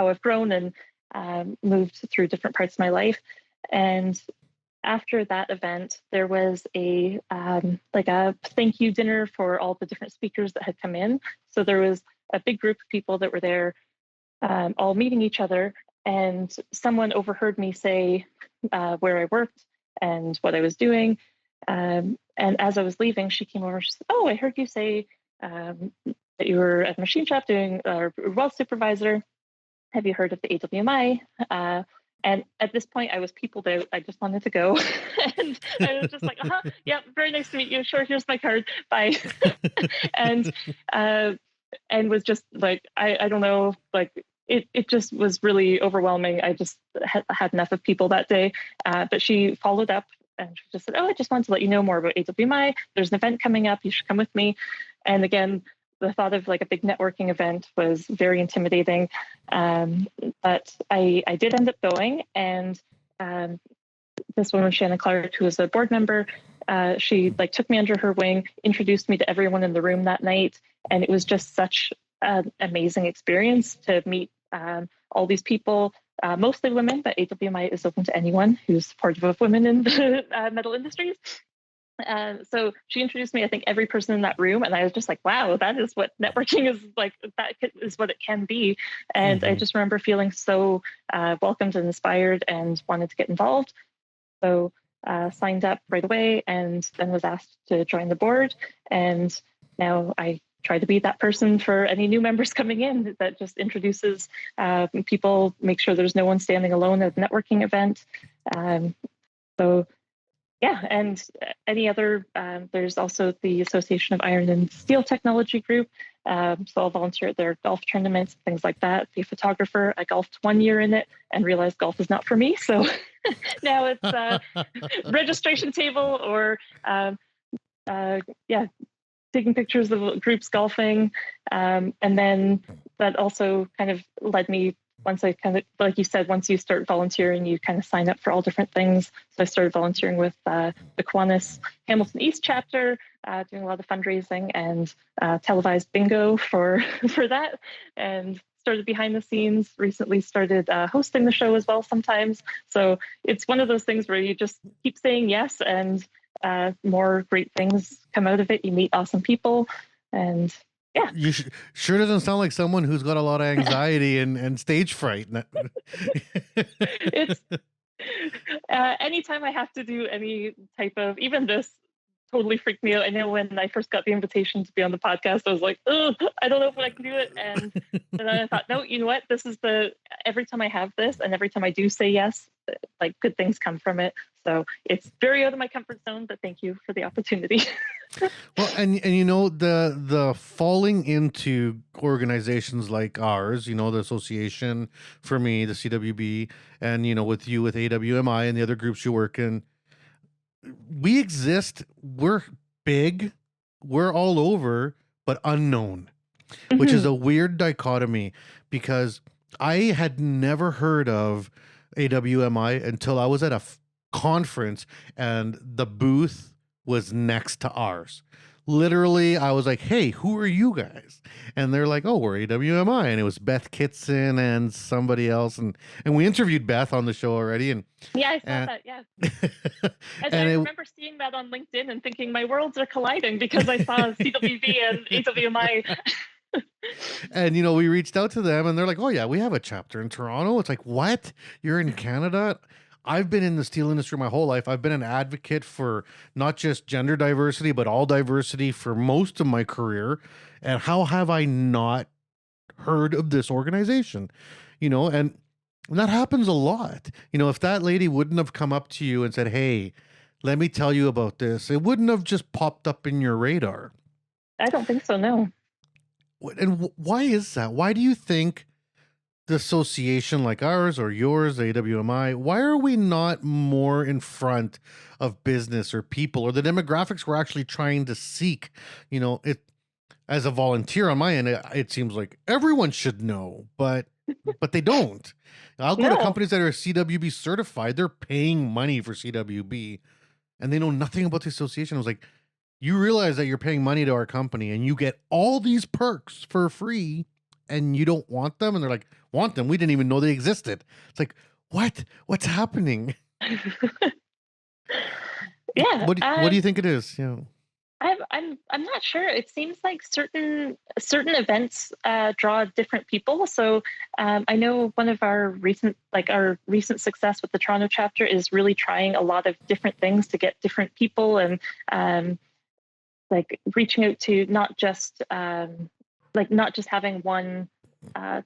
I've grown and moved through different parts of my life. And after that event, there was a thank you dinner for all the different speakers that had come in. So there was a big group of people that were there, all meeting each other. And someone overheard me say where I worked and what I was doing. And as I was leaving, she came over. She said, "Oh, I heard you say that you were at a machine shop doing a weld supervisor. Have you heard of the AWMI?" And at this point, I was peopled out. I just wanted to go. And I was just like, yeah, very nice to meet you. Sure, here's my card. Bye. and was just like, I don't know, like, it just was really overwhelming. I just had enough of people that day. But she followed up and she just said, "Oh, I just wanted to let you know more about AWMI. There's an event coming up. You should come with me." And again, the thought of like a big networking event was very intimidating. But I did end up going. And this woman, Shannon Clark, who was a board member, she like took me under her wing, introduced me to everyone in the room that night. And it was just such an amazing experience to meet all these people, mostly women, but AWMI is open to anyone who's supportive of women in the metal industries. So she introduced me, I think, every person in that room, and I was just like, wow, that is what networking is like. Is what it can be. And I just remember feeling so welcomed and inspired and wanted to get involved. So signed up right away and then was asked to join the board. And now I try to be that person for any new members coming in that just introduces people, make sure there's no one standing alone at a networking event. So yeah, and any other, there's also the Association of Iron and Steel Technology Group. So I'll volunteer at their golf tournaments, things like that. Be a photographer. I golfed 1 year in it and realized golf is not for me. So now it's registration table or, taking pictures of groups golfing. And then that also kind of led me, once I kind of, like you said, once you start volunteering, you kind of sign up for all different things. So I started volunteering with the Kiwanis Hamilton East chapter, doing a lot of fundraising and televised bingo for that, and started behind the scenes. Recently started hosting the show as well sometimes. So it's one of those things where you just keep saying yes, and more great things come out of it. You meet awesome people, and yeah. You sure doesn't sound like someone who's got a lot of anxiety and stage fright. It's anytime I have to do any type of, even this totally freaked me out. I know when I first got the invitation to be on the podcast, I was like, oh, I don't know if I can do it. And then I thought, no, you know what? This is every time I have this and every time I do say yes, like good things come from it. So it's very out of my comfort zone, but thank you for the opportunity. Well, and you know, the falling into organizations like ours, you know, the association, for me, the CWB, and, you know, with you, with AWMI and the other groups you work in, we exist, we're big, we're all over, but unknown, which is a weird dichotomy, because I had never heard of AWMI until I was at a conference and the booth was next to ours. Literally, I was like, hey, who are you guys? And they're like, oh, we're AWMI. And it was Beth Kitson and somebody else. And we interviewed Beth on the show already. And yeah, I saw that, yeah. And I remember seeing that on LinkedIn and thinking my worlds are colliding, because I saw CWB and AWMI. And, you know, we reached out to them and they're like, oh, yeah, we have a chapter in Toronto. It's like, what? You're in Canada? I've been in the steel industry my whole life. I've been an advocate for not just gender diversity, but all diversity for most of my career. And how have I not heard of this organization? You know, and that happens a lot. You know, if that lady wouldn't have come up to you and said, hey, let me tell you about this, it wouldn't have just popped up in your radar. I don't think so, no. And why is that? Why do you think the association like ours or yours, AWMI, why are we not more in front of business or people or the demographics we're actually trying to seek? You know, it, as a volunteer on my end, it seems like everyone should know, but they don't. I'll go to companies that are CWB certified. They're paying money for CWB and they know nothing about the association. I was like, you realize that you're paying money to our company and you get all these perks for free and you don't want them? And they're like, want them? We didn't even know they existed. It's like, what? What's happening? Yeah. What do you think it is? Yeah. I'm not sure. It seems like certain events draw different people. So I know one of our recent success with the Toronto chapter is really trying a lot of different things to get different people, and like reaching out to not just having one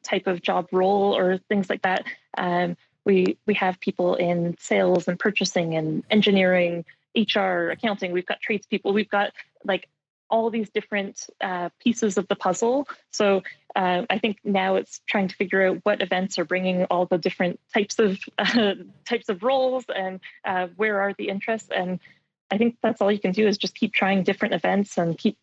type of job role or things like that. We have people in sales and purchasing and engineering, HR, accounting. We've got tradespeople. We've got like all these different pieces of the puzzle. So I think now it's trying to figure out what events are bringing all the different types of roles, and where are the interests. And I think that's all you can do is just keep trying different events and keep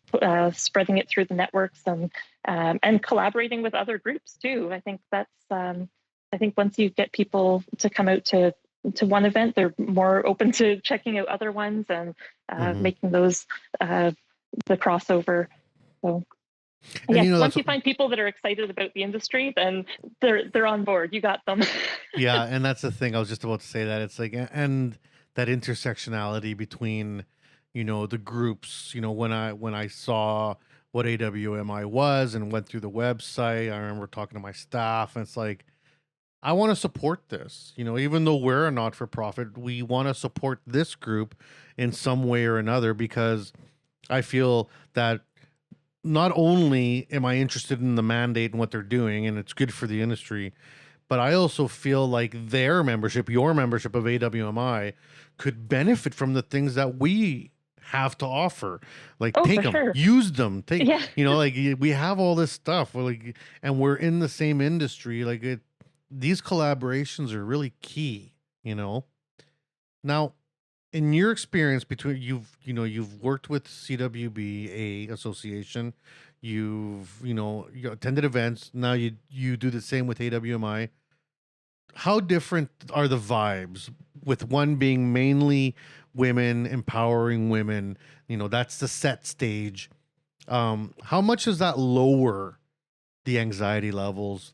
spreading it through the networks, and collaborating with other groups too. I think that's I think once you get people to come out to one event, they're more open to checking out other ones and making those the crossover. So yeah, you know, once you find people that are excited about the industry, then they're on board. You got them. Yeah, and that's the thing. I was just about to say that. It's like, and that intersectionality between, the groups, when I saw what AWMI was and went through the website. I remember talking to my staff, and it's like, I want to support this. Even though we're a not for profit, we want to support this group in some way or another, because I feel that not only am I interested in the mandate and what they're doing, and it's good for the industry, but I also feel like their membership, your membership of AWMI, could benefit from the things that we have to offer. Like, Oh, take for them, sure. use them, Yeah. like we have all this stuff. And we're in the same industry. These collaborations are really key. Now, in your experience, between you've worked with CWBA Association, you attended events. Now you do the same with AWMI. How different are the vibes, with one being mainly women, empowering women? That's the set stage. How much does that lower the anxiety levels,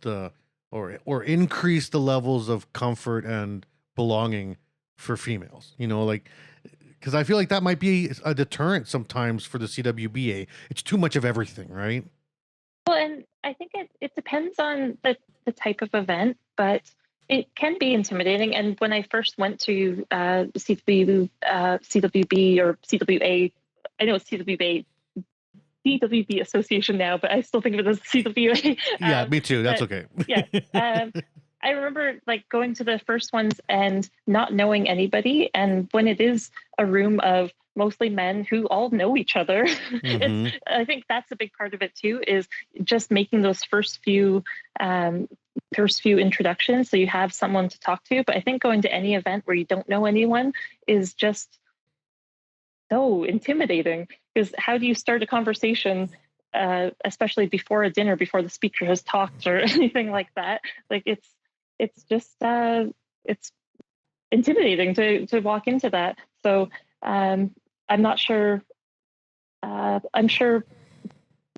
or increase the levels of comfort and belonging for females? Because I feel like that might be a deterrent sometimes for the CWBA. It's too much of everything, right? Well, and I think it depends on the type of event, but it can be intimidating. And when I first went to CWB or CWA, I know it's CWB Association now, but I still think of it as CWA. Yeah, me too. That's but, okay. Yeah. I remember going to the first ones and not knowing anybody. And when it is a room of mostly men who all know each other, Mhm. I think that's a big part of it too, is just making those first few introductions, so you have someone to talk to. But I think going to any event where you don't know anyone is just so intimidating, because how do you start a conversation, especially before a dinner, before the speaker has talked or anything like that? It's just it's intimidating to walk into that. So I'm not sure. I'm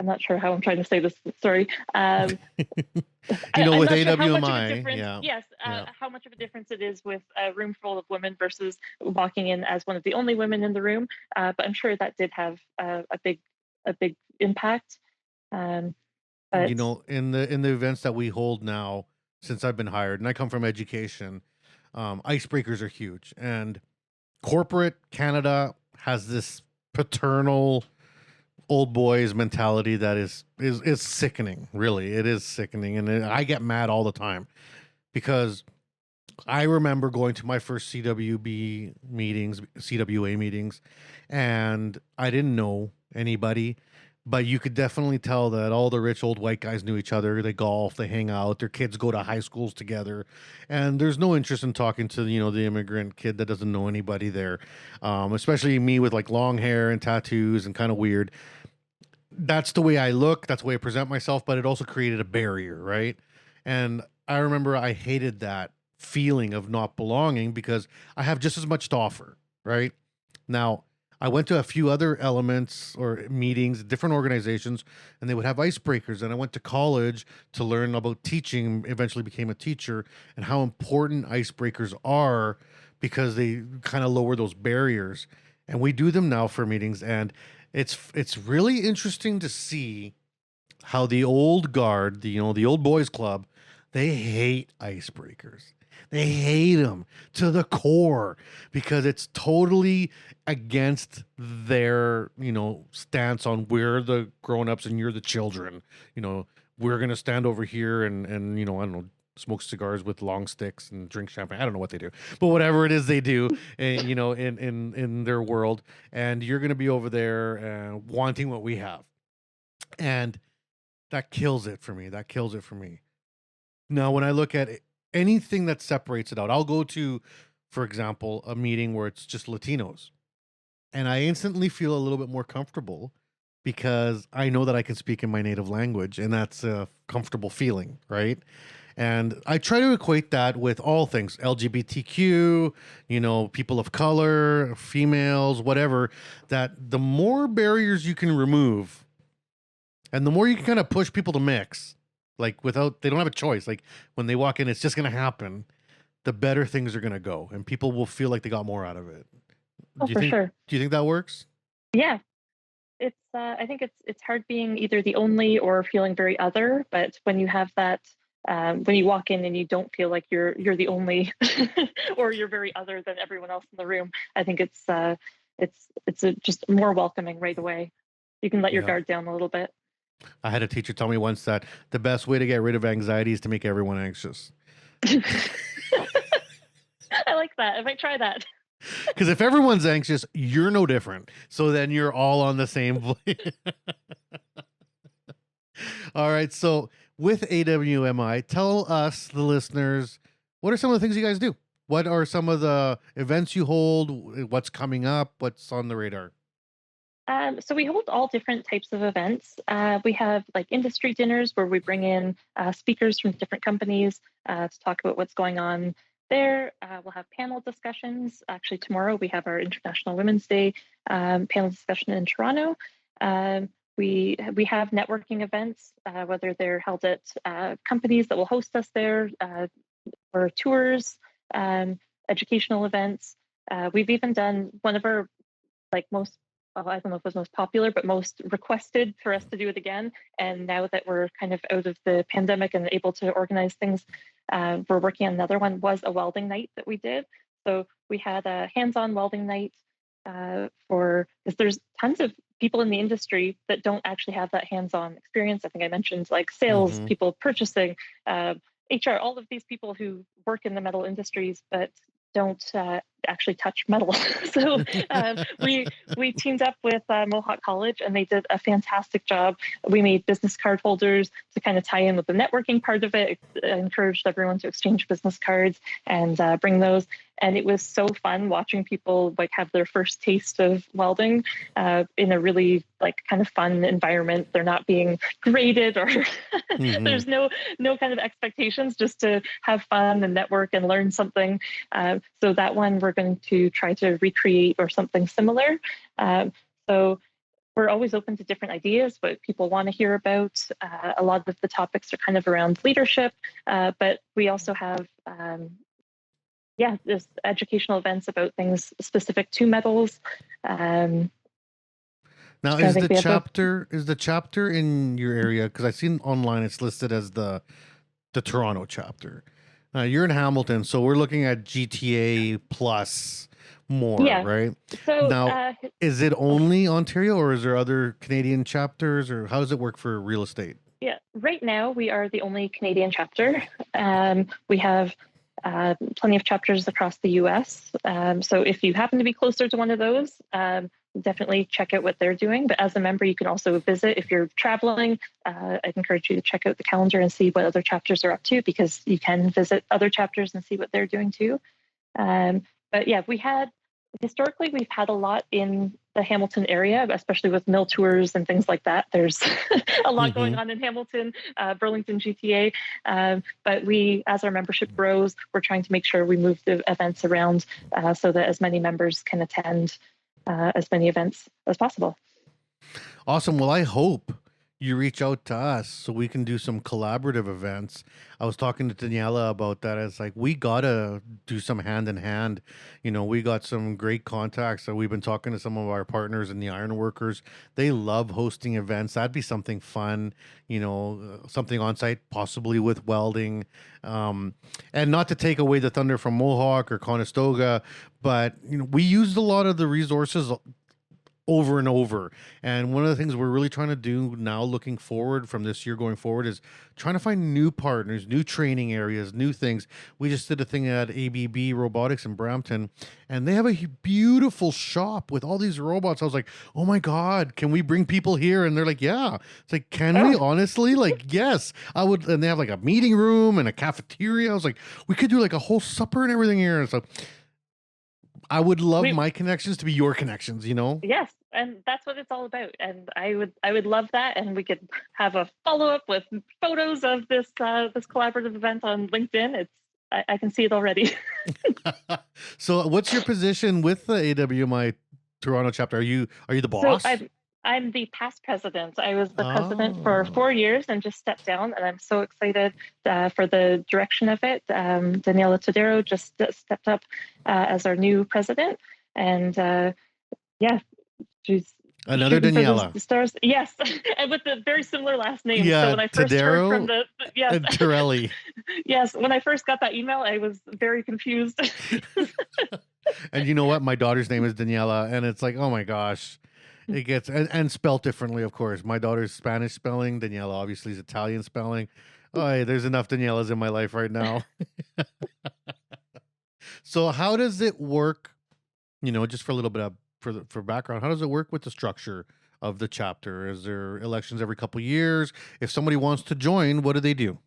not sure how I'm trying to say this. Sorry. With I'm not sure how much of a AWMI, difference. yeah. Yes, Yeah. how much of a difference it is with a room full of women versus walking in as one of the only women in the room. But I'm sure that did have a big impact. But In the events that we hold now, since I've been hired, and I come from education, icebreakers are huge. And corporate Canada has this paternal old boys mentality that is sickening. Really, it is sickening, and I get mad all the time, because I remember going to my first CWA meetings, and I didn't know anybody, but you could definitely tell that all the rich old white guys knew each other. They golf, they hang out, their kids go to high schools together, and there's no interest in talking to the immigrant kid that doesn't know anybody there, especially me with like long hair and tattoos and kind of weird. That's the way I look. That's the way I present myself, but it also created a barrier, right? And I remember I hated that feeling of not belonging, because I have just as much to offer, right? Now, I went to a few other elements or meetings, different organizations, and they would have icebreakers. And I went to college to learn about teaching, eventually became a teacher, and how important icebreakers are, because they kind of lower those barriers. And we do them now for meetings, and it's really interesting to see how the old guard, the old boys club, they hate icebreakers. They hate them to the core, because it's totally against their, stance on we're the grown-ups and you're the children. We're going to stand over here and, I don't know, smoke cigars with long sticks and drink champagne. I don't know what they do, but whatever it is they do, in their world, and you're going to be over there wanting what we have. And that kills it for me. That kills it for me. Now, when I look at anything that separates it out, I'll go to, for example, a meeting where it's just Latinos, and I instantly feel a little bit more comfortable, because I know that I can speak in my native language, and that's a comfortable feeling, right? And I try to equate that with all things LGBTQ, people of color, females, whatever, that the more barriers you can remove, and the more you can kind of push people to mix, like they don't have a choice. Like when they walk in, it's just going to happen. The better things are going to go, and people will feel like they got more out of it. for sure. Do you think that works? Yeah, it's I think it's hard being either the only or feeling very other, but when you have that when you walk in and you don't feel like you're the only or you're very other than everyone else in the room, I think it's just more welcoming right away. You can let your Yeah. guard down a little bit. I had a teacher tell me once that the best way to get rid of anxiety is to make everyone anxious. I like that. I might try that. Because if everyone's anxious, you're no different. So then you're all on the same. All right. So with AWMI, tell us, the listeners, what are some of the things you guys do? What are some of the events you hold? What's coming up? What's on the radar? So we hold all different types of events. We have like industry dinners where we bring in speakers from different companies to talk about what's going on there. We'll have panel discussions. Actually, tomorrow we have our International Women's Day panel discussion in Toronto. We have networking events, whether they're held at companies that will host us there, or tours, educational events. We've even done one of our most, I don't know if it was most popular, but most requested for us to do it again. And now that we're kind of out of the pandemic and able to organize things, we're working on another one, was a welding night that we did. So we had a hands-on welding night because there's tons of people in the industry that don't actually have that hands-on experience. I think I mentioned like sales, people purchasing, HR, all of these people who work in the metal industries, but don't actually touch metal. So we teamed up with Mohawk College, and they did a fantastic job. We made business card holders to kind of tie in with the networking part of it. Encouraged everyone to exchange business cards and bring those. And it was so fun watching people like have their first taste of welding in a really like kind of fun environment. They're not being graded or there's no kind of expectations, just to have fun and network and learn something. So that one we're going to try to recreate or something similar. So we're always open to different ideas, what people want to hear about. A lot of the topics are kind of around leadership, but we also have just educational events about things specific to metals. Now, is the chapter in your area? Because I've seen online it's listed as the Toronto chapter. You're in Hamilton, so we're looking at GTA plus more, right? So now, is it only Ontario, or is there other Canadian chapters, or how does it work for real estate? Yeah, right now we are the only Canadian chapter. We have plenty of chapters across the U.S. So if you happen to be closer to one of those, definitely check out what they're doing. But as a member, you can also visit. If you're traveling, I'd encourage you to check out the calendar and see what other chapters are up to, because you can visit other chapters and see what they're doing too. But yeah, we've had a lot in the Hamilton area, especially with mill tours and things like that. There's a lot going on in Hamilton, Burlington, GTA. But as our membership grows, we're trying to make sure we move the events around so that as many members can attend as many events as possible. Awesome. Well, I hope you reach out to us so we can do some collaborative events. I was talking to Daniela about that. It's like, we got to do some hand in hand. We got some great contacts. So we've been talking to some of our partners in the ironworkers. They love hosting events. That'd be something fun, something on site, possibly with welding. And not to take away the thunder from Mohawk or Conestoga, but, we used a lot of the resources over and over. And one of the things we're really trying to do now, looking forward from this year going forward, is trying to find new partners, new training areas, new things. We just did a thing at ABB Robotics in Brampton, and they have a beautiful shop with all these robots. I was like, oh my God, can we bring people here? And they're like, yeah. It's like, can we honestly? Like, yes, I would. And they have like a meeting room and a cafeteria. I was like, we could do like a whole supper and everything here. And so I would love my connections to be your connections, Yes, and that's what it's all about. And I would love that. And we could have a follow-up with photos of this collaborative event on LinkedIn. I can see it already. So what's your position with the AWMI Toronto chapter? Are you the boss? So I'm the past president. I was the president for 4 years and just stepped down, and I'm so excited for the direction of it. Daniela Todero just stepped up as our new president, and she's Another shooting for Daniela. the stars. Yes, and with a very similar last name. Yeah, so when I first heard from yes, and Torelli. yes, when I first got that email, I was very confused. And you know what? My daughter's name is Daniela, and it's like, oh my gosh. It gets, and spelled differently, of course. My daughter's Spanish spelling. Daniela obviously is Italian spelling. Oh, hey, there's enough Danielas in my life right now. So how does it work? Just for a little bit of for background, how does it work with the structure of the chapter? Is there elections every couple years? If somebody wants to join, what do they do?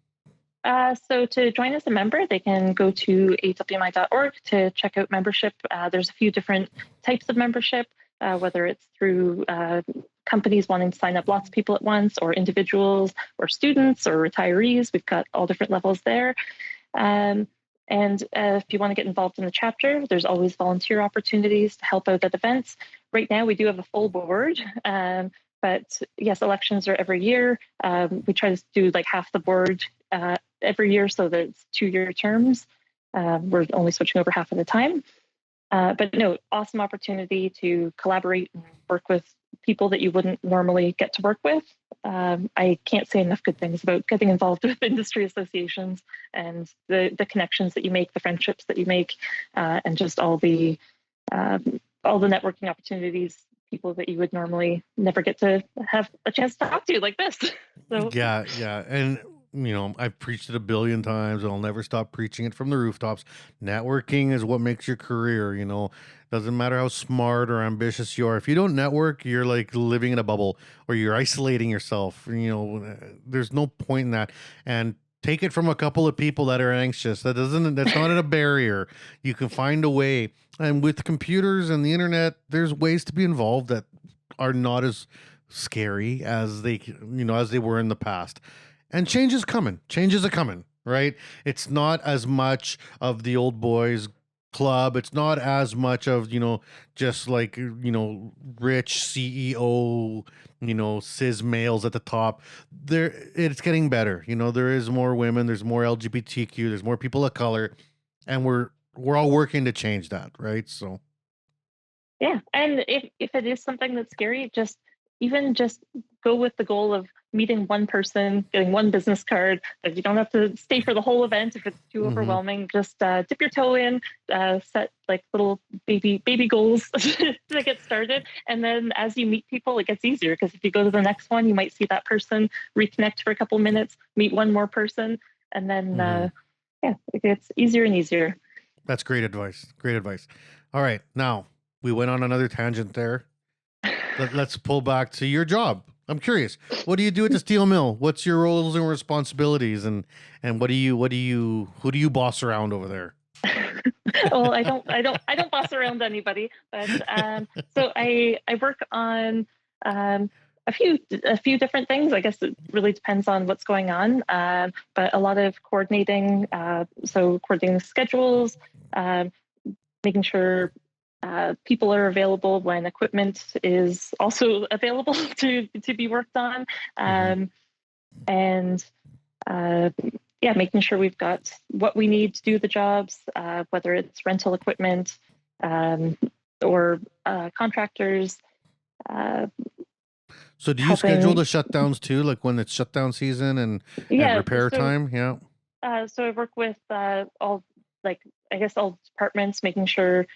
So to join as a member, they can go to awmi.org to check out membership. There's a few different types of membership, whether it's through companies wanting to sign up lots of people at once, or individuals, or students, or retirees. We've got all different levels there. And if you want to get involved in the chapter, there's always volunteer opportunities to help out at events. Right now, we do have a full board. But yes, elections are every year. We try to do like half the board every year, so that it's 2-year terms. We're only switching over half of the time. But no, awesome opportunity to collaborate and work with people that you wouldn't normally get to work with. I can't say enough good things about getting involved with industry associations and the connections that you make, the friendships that you make, and just all the networking opportunities, people that you would normally never get to have a chance to talk to like this. So Yeah. And I've preached it a billion times, and I'll never stop preaching it from the rooftops. Networking is what makes your career. Doesn't matter how smart or ambitious you are. If you don't network, you're like living in a bubble, or you're isolating yourself. There's no point in that. And take it from a couple of people that are anxious. That's not a barrier. You can find a way. And with computers and the internet, there's ways to be involved that are not as scary as they were in the past. And change is coming. Changes are coming, right? It's not as much of the old boys club. It's not as much of, just like, rich CEO, cis males at the top. It's getting better. There is more women, there's more LGBTQ, there's more people of color, and we're all working to change that, right? So yeah, and if it is something that's scary, just go with the goal of meeting one person, getting one business card. Like, you don't have to stay for the whole event if it's too overwhelming. Just dip your toe in, set like little baby goals to get started. And then as you meet people, it gets easier, because if you go to the next one, you might see that person, reconnect for a couple minutes, meet one more person, and then it gets easier and easier. That's great advice. Great advice. All right, now we went on another tangent there. Let's pull back to your job. I'm curious. What do you do at the steel mill? What's your roles and responsibilities, and who do you boss around over there? Well, I don't boss around anybody, but so I work on a few different things. I guess it really depends on what's going on, but a lot of coordinating. So coordinating schedules, making sure people are available when equipment is also available to be worked on, and making sure we've got what we need to do the jobs, whether it's rental equipment or contractors. So do you schedule the shutdowns too, like when it's shutdown season and repair time? Yeah. So I work with all departments, making sure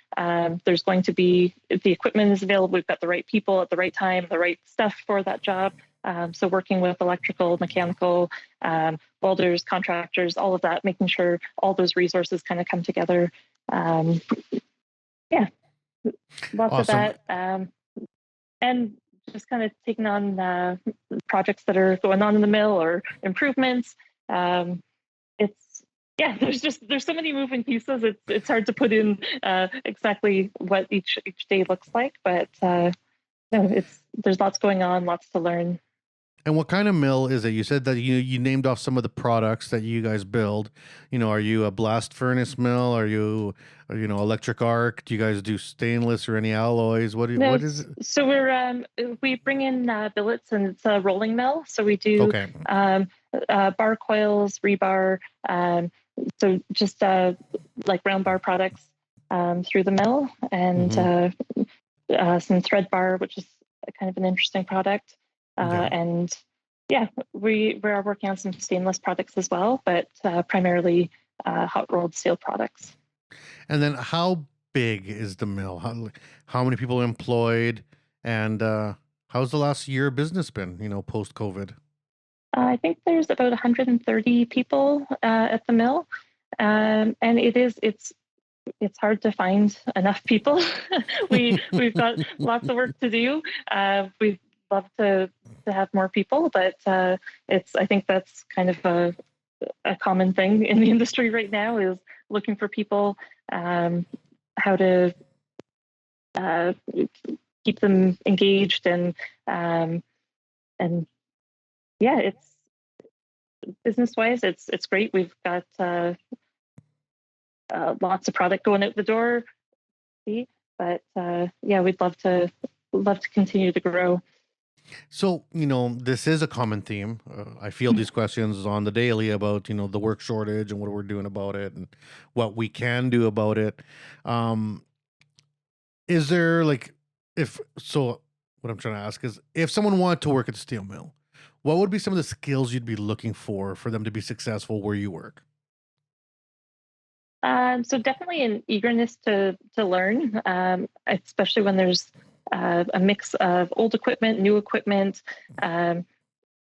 there's going to be, if the equipment is available, we've got the right people at the right time, the right stuff for that job. So working with electrical, mechanical, welders, contractors, all of that, making sure all those resources kind of come together. Lots awesome. of that. And just kind of taking on projects that are going on in the mill or improvements. There's so many moving pieces. It's hard to put in exactly what each day looks like, but there's lots going on, lots to learn. And what kind of mill is it? You said that you named off some of the products that you guys build. Are you a blast furnace mill? Are you electric arc? Do you guys do stainless or any alloys? What is it? So we bring in billets, and it's a rolling mill. So we do bar coils, rebar. So just like round bar products through the mill, and some thread bar, which is kind of an interesting product. Okay. And yeah, we are working on some stainless products as well, but primarily hot rolled steel products. And then how big is the mill? How many people are employed? And how's the last year of business been, post COVID? I think there's about 130 people at the mill. And it's hard to find enough people. We've got lots of work to do. We'd love to have more people, but I think that's kind of a common thing in the industry right now, is looking for people, how to keep them engaged, and yeah, it's business wise, it's great. We've got lots of product going out the door, but yeah, we'd love to continue to grow. So, this is a common theme. I field these questions on the daily about, the work shortage and what we're doing about it and what we can do about it. Is there what I'm trying to ask is, if someone wanted to work at the steel mill, what would be some of the skills you'd be looking for them to be successful where you work? So definitely an eagerness to learn, especially when there's a mix of old equipment, new equipment.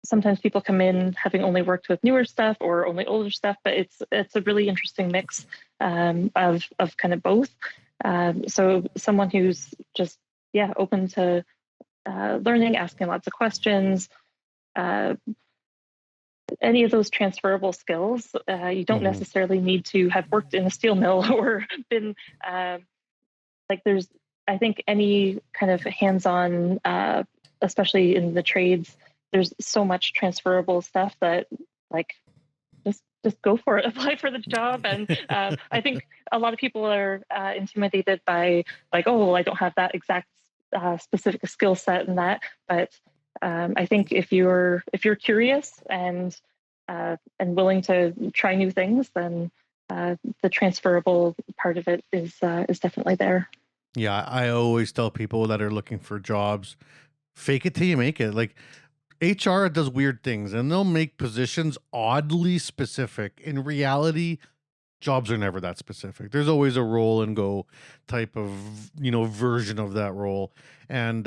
Sometimes people come in having only worked with newer stuff or only older stuff, but it's a really interesting mix of kind of both. So someone who's just open to learning, asking lots of questions. Any of those transferable skills. You don't necessarily need to have worked in a steel mill or been I think any kind of hands-on, especially in the trades, there's so much transferable stuff that just go for it, apply for the job. And I think a lot of people are intimidated by I don't have that exact specific skill set and that, but I think if you're curious and willing to try new things, then the transferable part of it is definitely there. Yeah, I always tell people that are looking for jobs, fake it till you make it. Like, HR does weird things and they'll make positions oddly specific. In reality, jobs are never that specific. There's always a roll and go type of, version of that role. And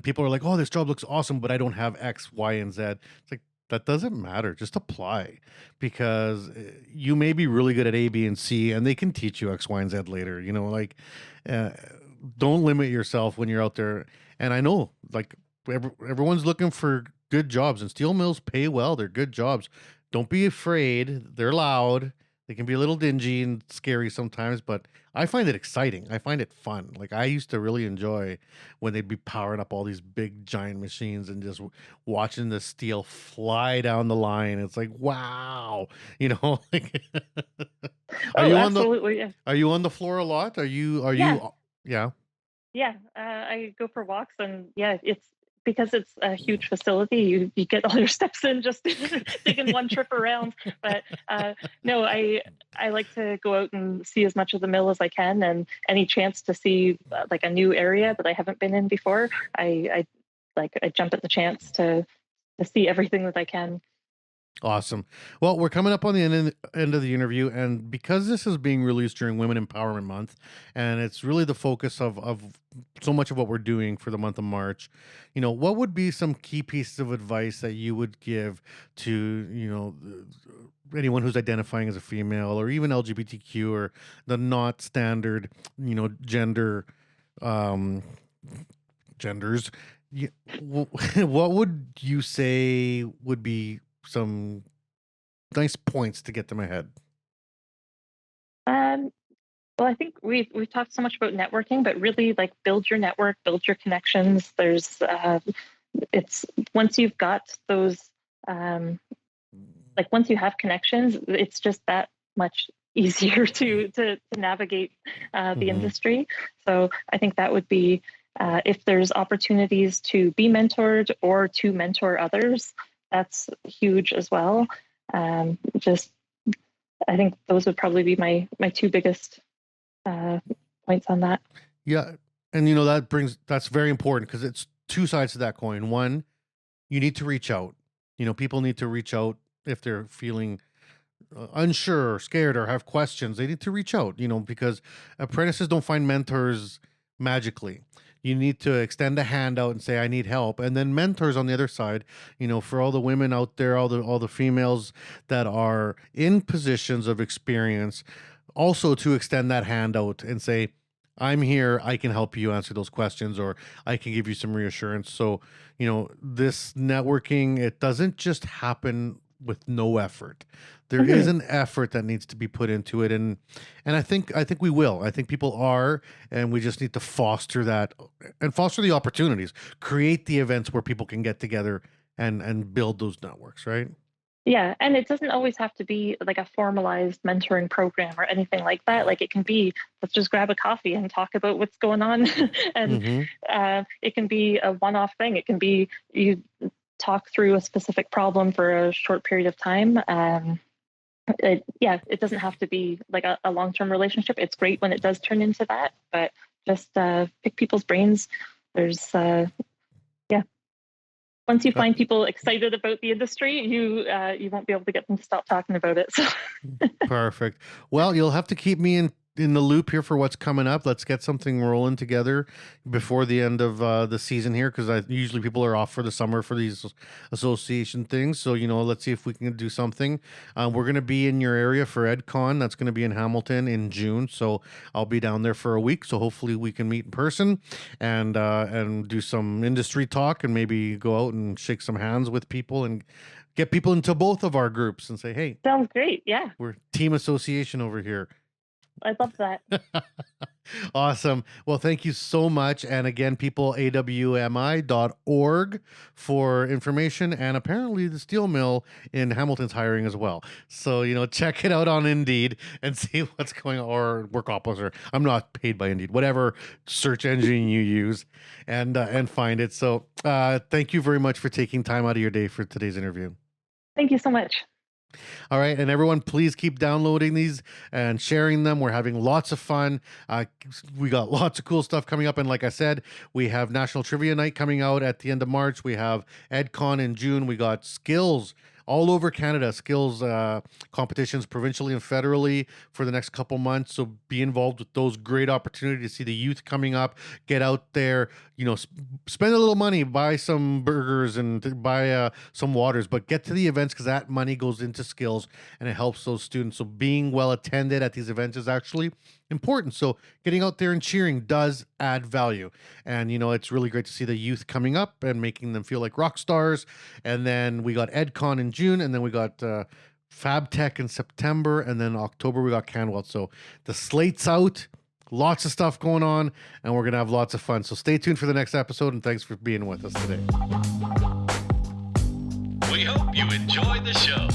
people are like, oh, this job looks awesome, but I don't have X, Y, and Z. It's like, that doesn't matter. Just apply, because you may be really good at A, B, and C, and they can teach you X, Y, and Z later. Don't limit yourself when you're out there. And I know, everyone's looking for good jobs, and steel mills pay well. They're good jobs. Don't be afraid. They're loud. They can be a little dingy and scary sometimes, but I find it exciting. I find it fun. Like, I used to really enjoy when they'd be powering up all these big giant machines and just watching the steel fly down the line. It's like, wow, Absolutely. Are you on the floor a lot? Yeah. Yeah, I go for walks, and it's because it's a huge facility. You get all your steps in just taking one trip around. But no, I like to go out and see as much of the mill as I can, and any chance to see a new area that I haven't been in before, I jump at the chance to see everything that I can. Awesome. Well, we're coming up on the end of the interview, and because this is being released during Women Empowerment Month, and it's really the focus of so much of what we're doing for the month of March, what would be some key pieces of advice that you would give to, anyone who's identifying as a female, or even LGBTQ, or the not standard, genders? What would you say would be some nice points to get them ahead? Well, I think we've talked so much about networking, but really build your network, build your connections. There's it's once you've got those once you have connections, it's just that much easier to navigate the industry. So I think that would be if there's opportunities to be mentored or to mentor others, that's huge as well. I think those would probably be my two biggest points on that. Yeah. And that's very important, because two sides to that coin. One, you need to reach out. People need to reach out if they're feeling unsure or scared or have questions. They need to reach out, because apprentices don't find mentors magically. You need to extend a hand out and say, I need help. And then mentors on the other side, for all the women out there, all the females that are in positions of experience, also to extend that hand out and say, I'm here, I can help you answer those questions, or I can give you some reassurance. So, this networking, it doesn't just happen with no effort. There is an effort that needs to be put into it. And I think we will. I think people are, and we just need to foster that and foster the opportunities, create the events where people can get together and build those networks, right? Yeah, and it doesn't always have to be like a formalized mentoring program or anything like that. Like it can be, let's just grab a coffee and talk about what's going on. And it can be a one-off thing. It can be you talk through a specific problem for a short period of time. It doesn't have to be like a long-term relationship. It's great when it does turn into that, but just pick people's brains. There's once you find people excited about the industry, you won't be able to get them to stop talking about it. So. Perfect. Well, you'll have to keep me in the loop here for what's coming up. Let's get something rolling together before the end of the season here, because usually people are off for the summer for these association things. So, let's see if we can do something. We're going to be in your area for EdCon. That's going to be in Hamilton in June. So I'll be down there for a week. So hopefully we can meet in person and do some industry talk and maybe go out and shake some hands with people and get people into both of our groups and say, hey, sounds great. Yeah. We're team association over here. I love that. Awesome. Well, thank you so much. And again, people, AWMI.org for information. And apparently the steel mill in Hamilton's hiring as well. So, check it out on Indeed and see what's going on, or Work Officer. I'm not paid by Indeed, whatever search engine you use, and find it. So thank you very much for taking time out of your day for today's interview. Thank you so much. All right. And everyone, please keep downloading these and sharing them. We're having lots of fun. We got lots of cool stuff coming up. And like I said, we have National Trivia Night coming out at the end of March. We have EdCon in June. We got skills all over Canada, skills competitions provincially and federally for the next couple months. So be involved with those. Great opportunity to see the youth coming up, get out there, spend a little money, buy some burgers and buy some waters, but get to the events because that money goes into skills and it helps those students. So being well attended at these events is actually important. So getting out there and cheering does add value. And, it's really great to see the youth coming up and making them feel like rock stars. And then we got EdCon in June, and then we got Fab Tech in September, and then October we got Canwell. So the slate's out, lots of stuff going on, and we're going to have lots of fun. So stay tuned for the next episode, and thanks for being with us today. We hope you enjoyed the show.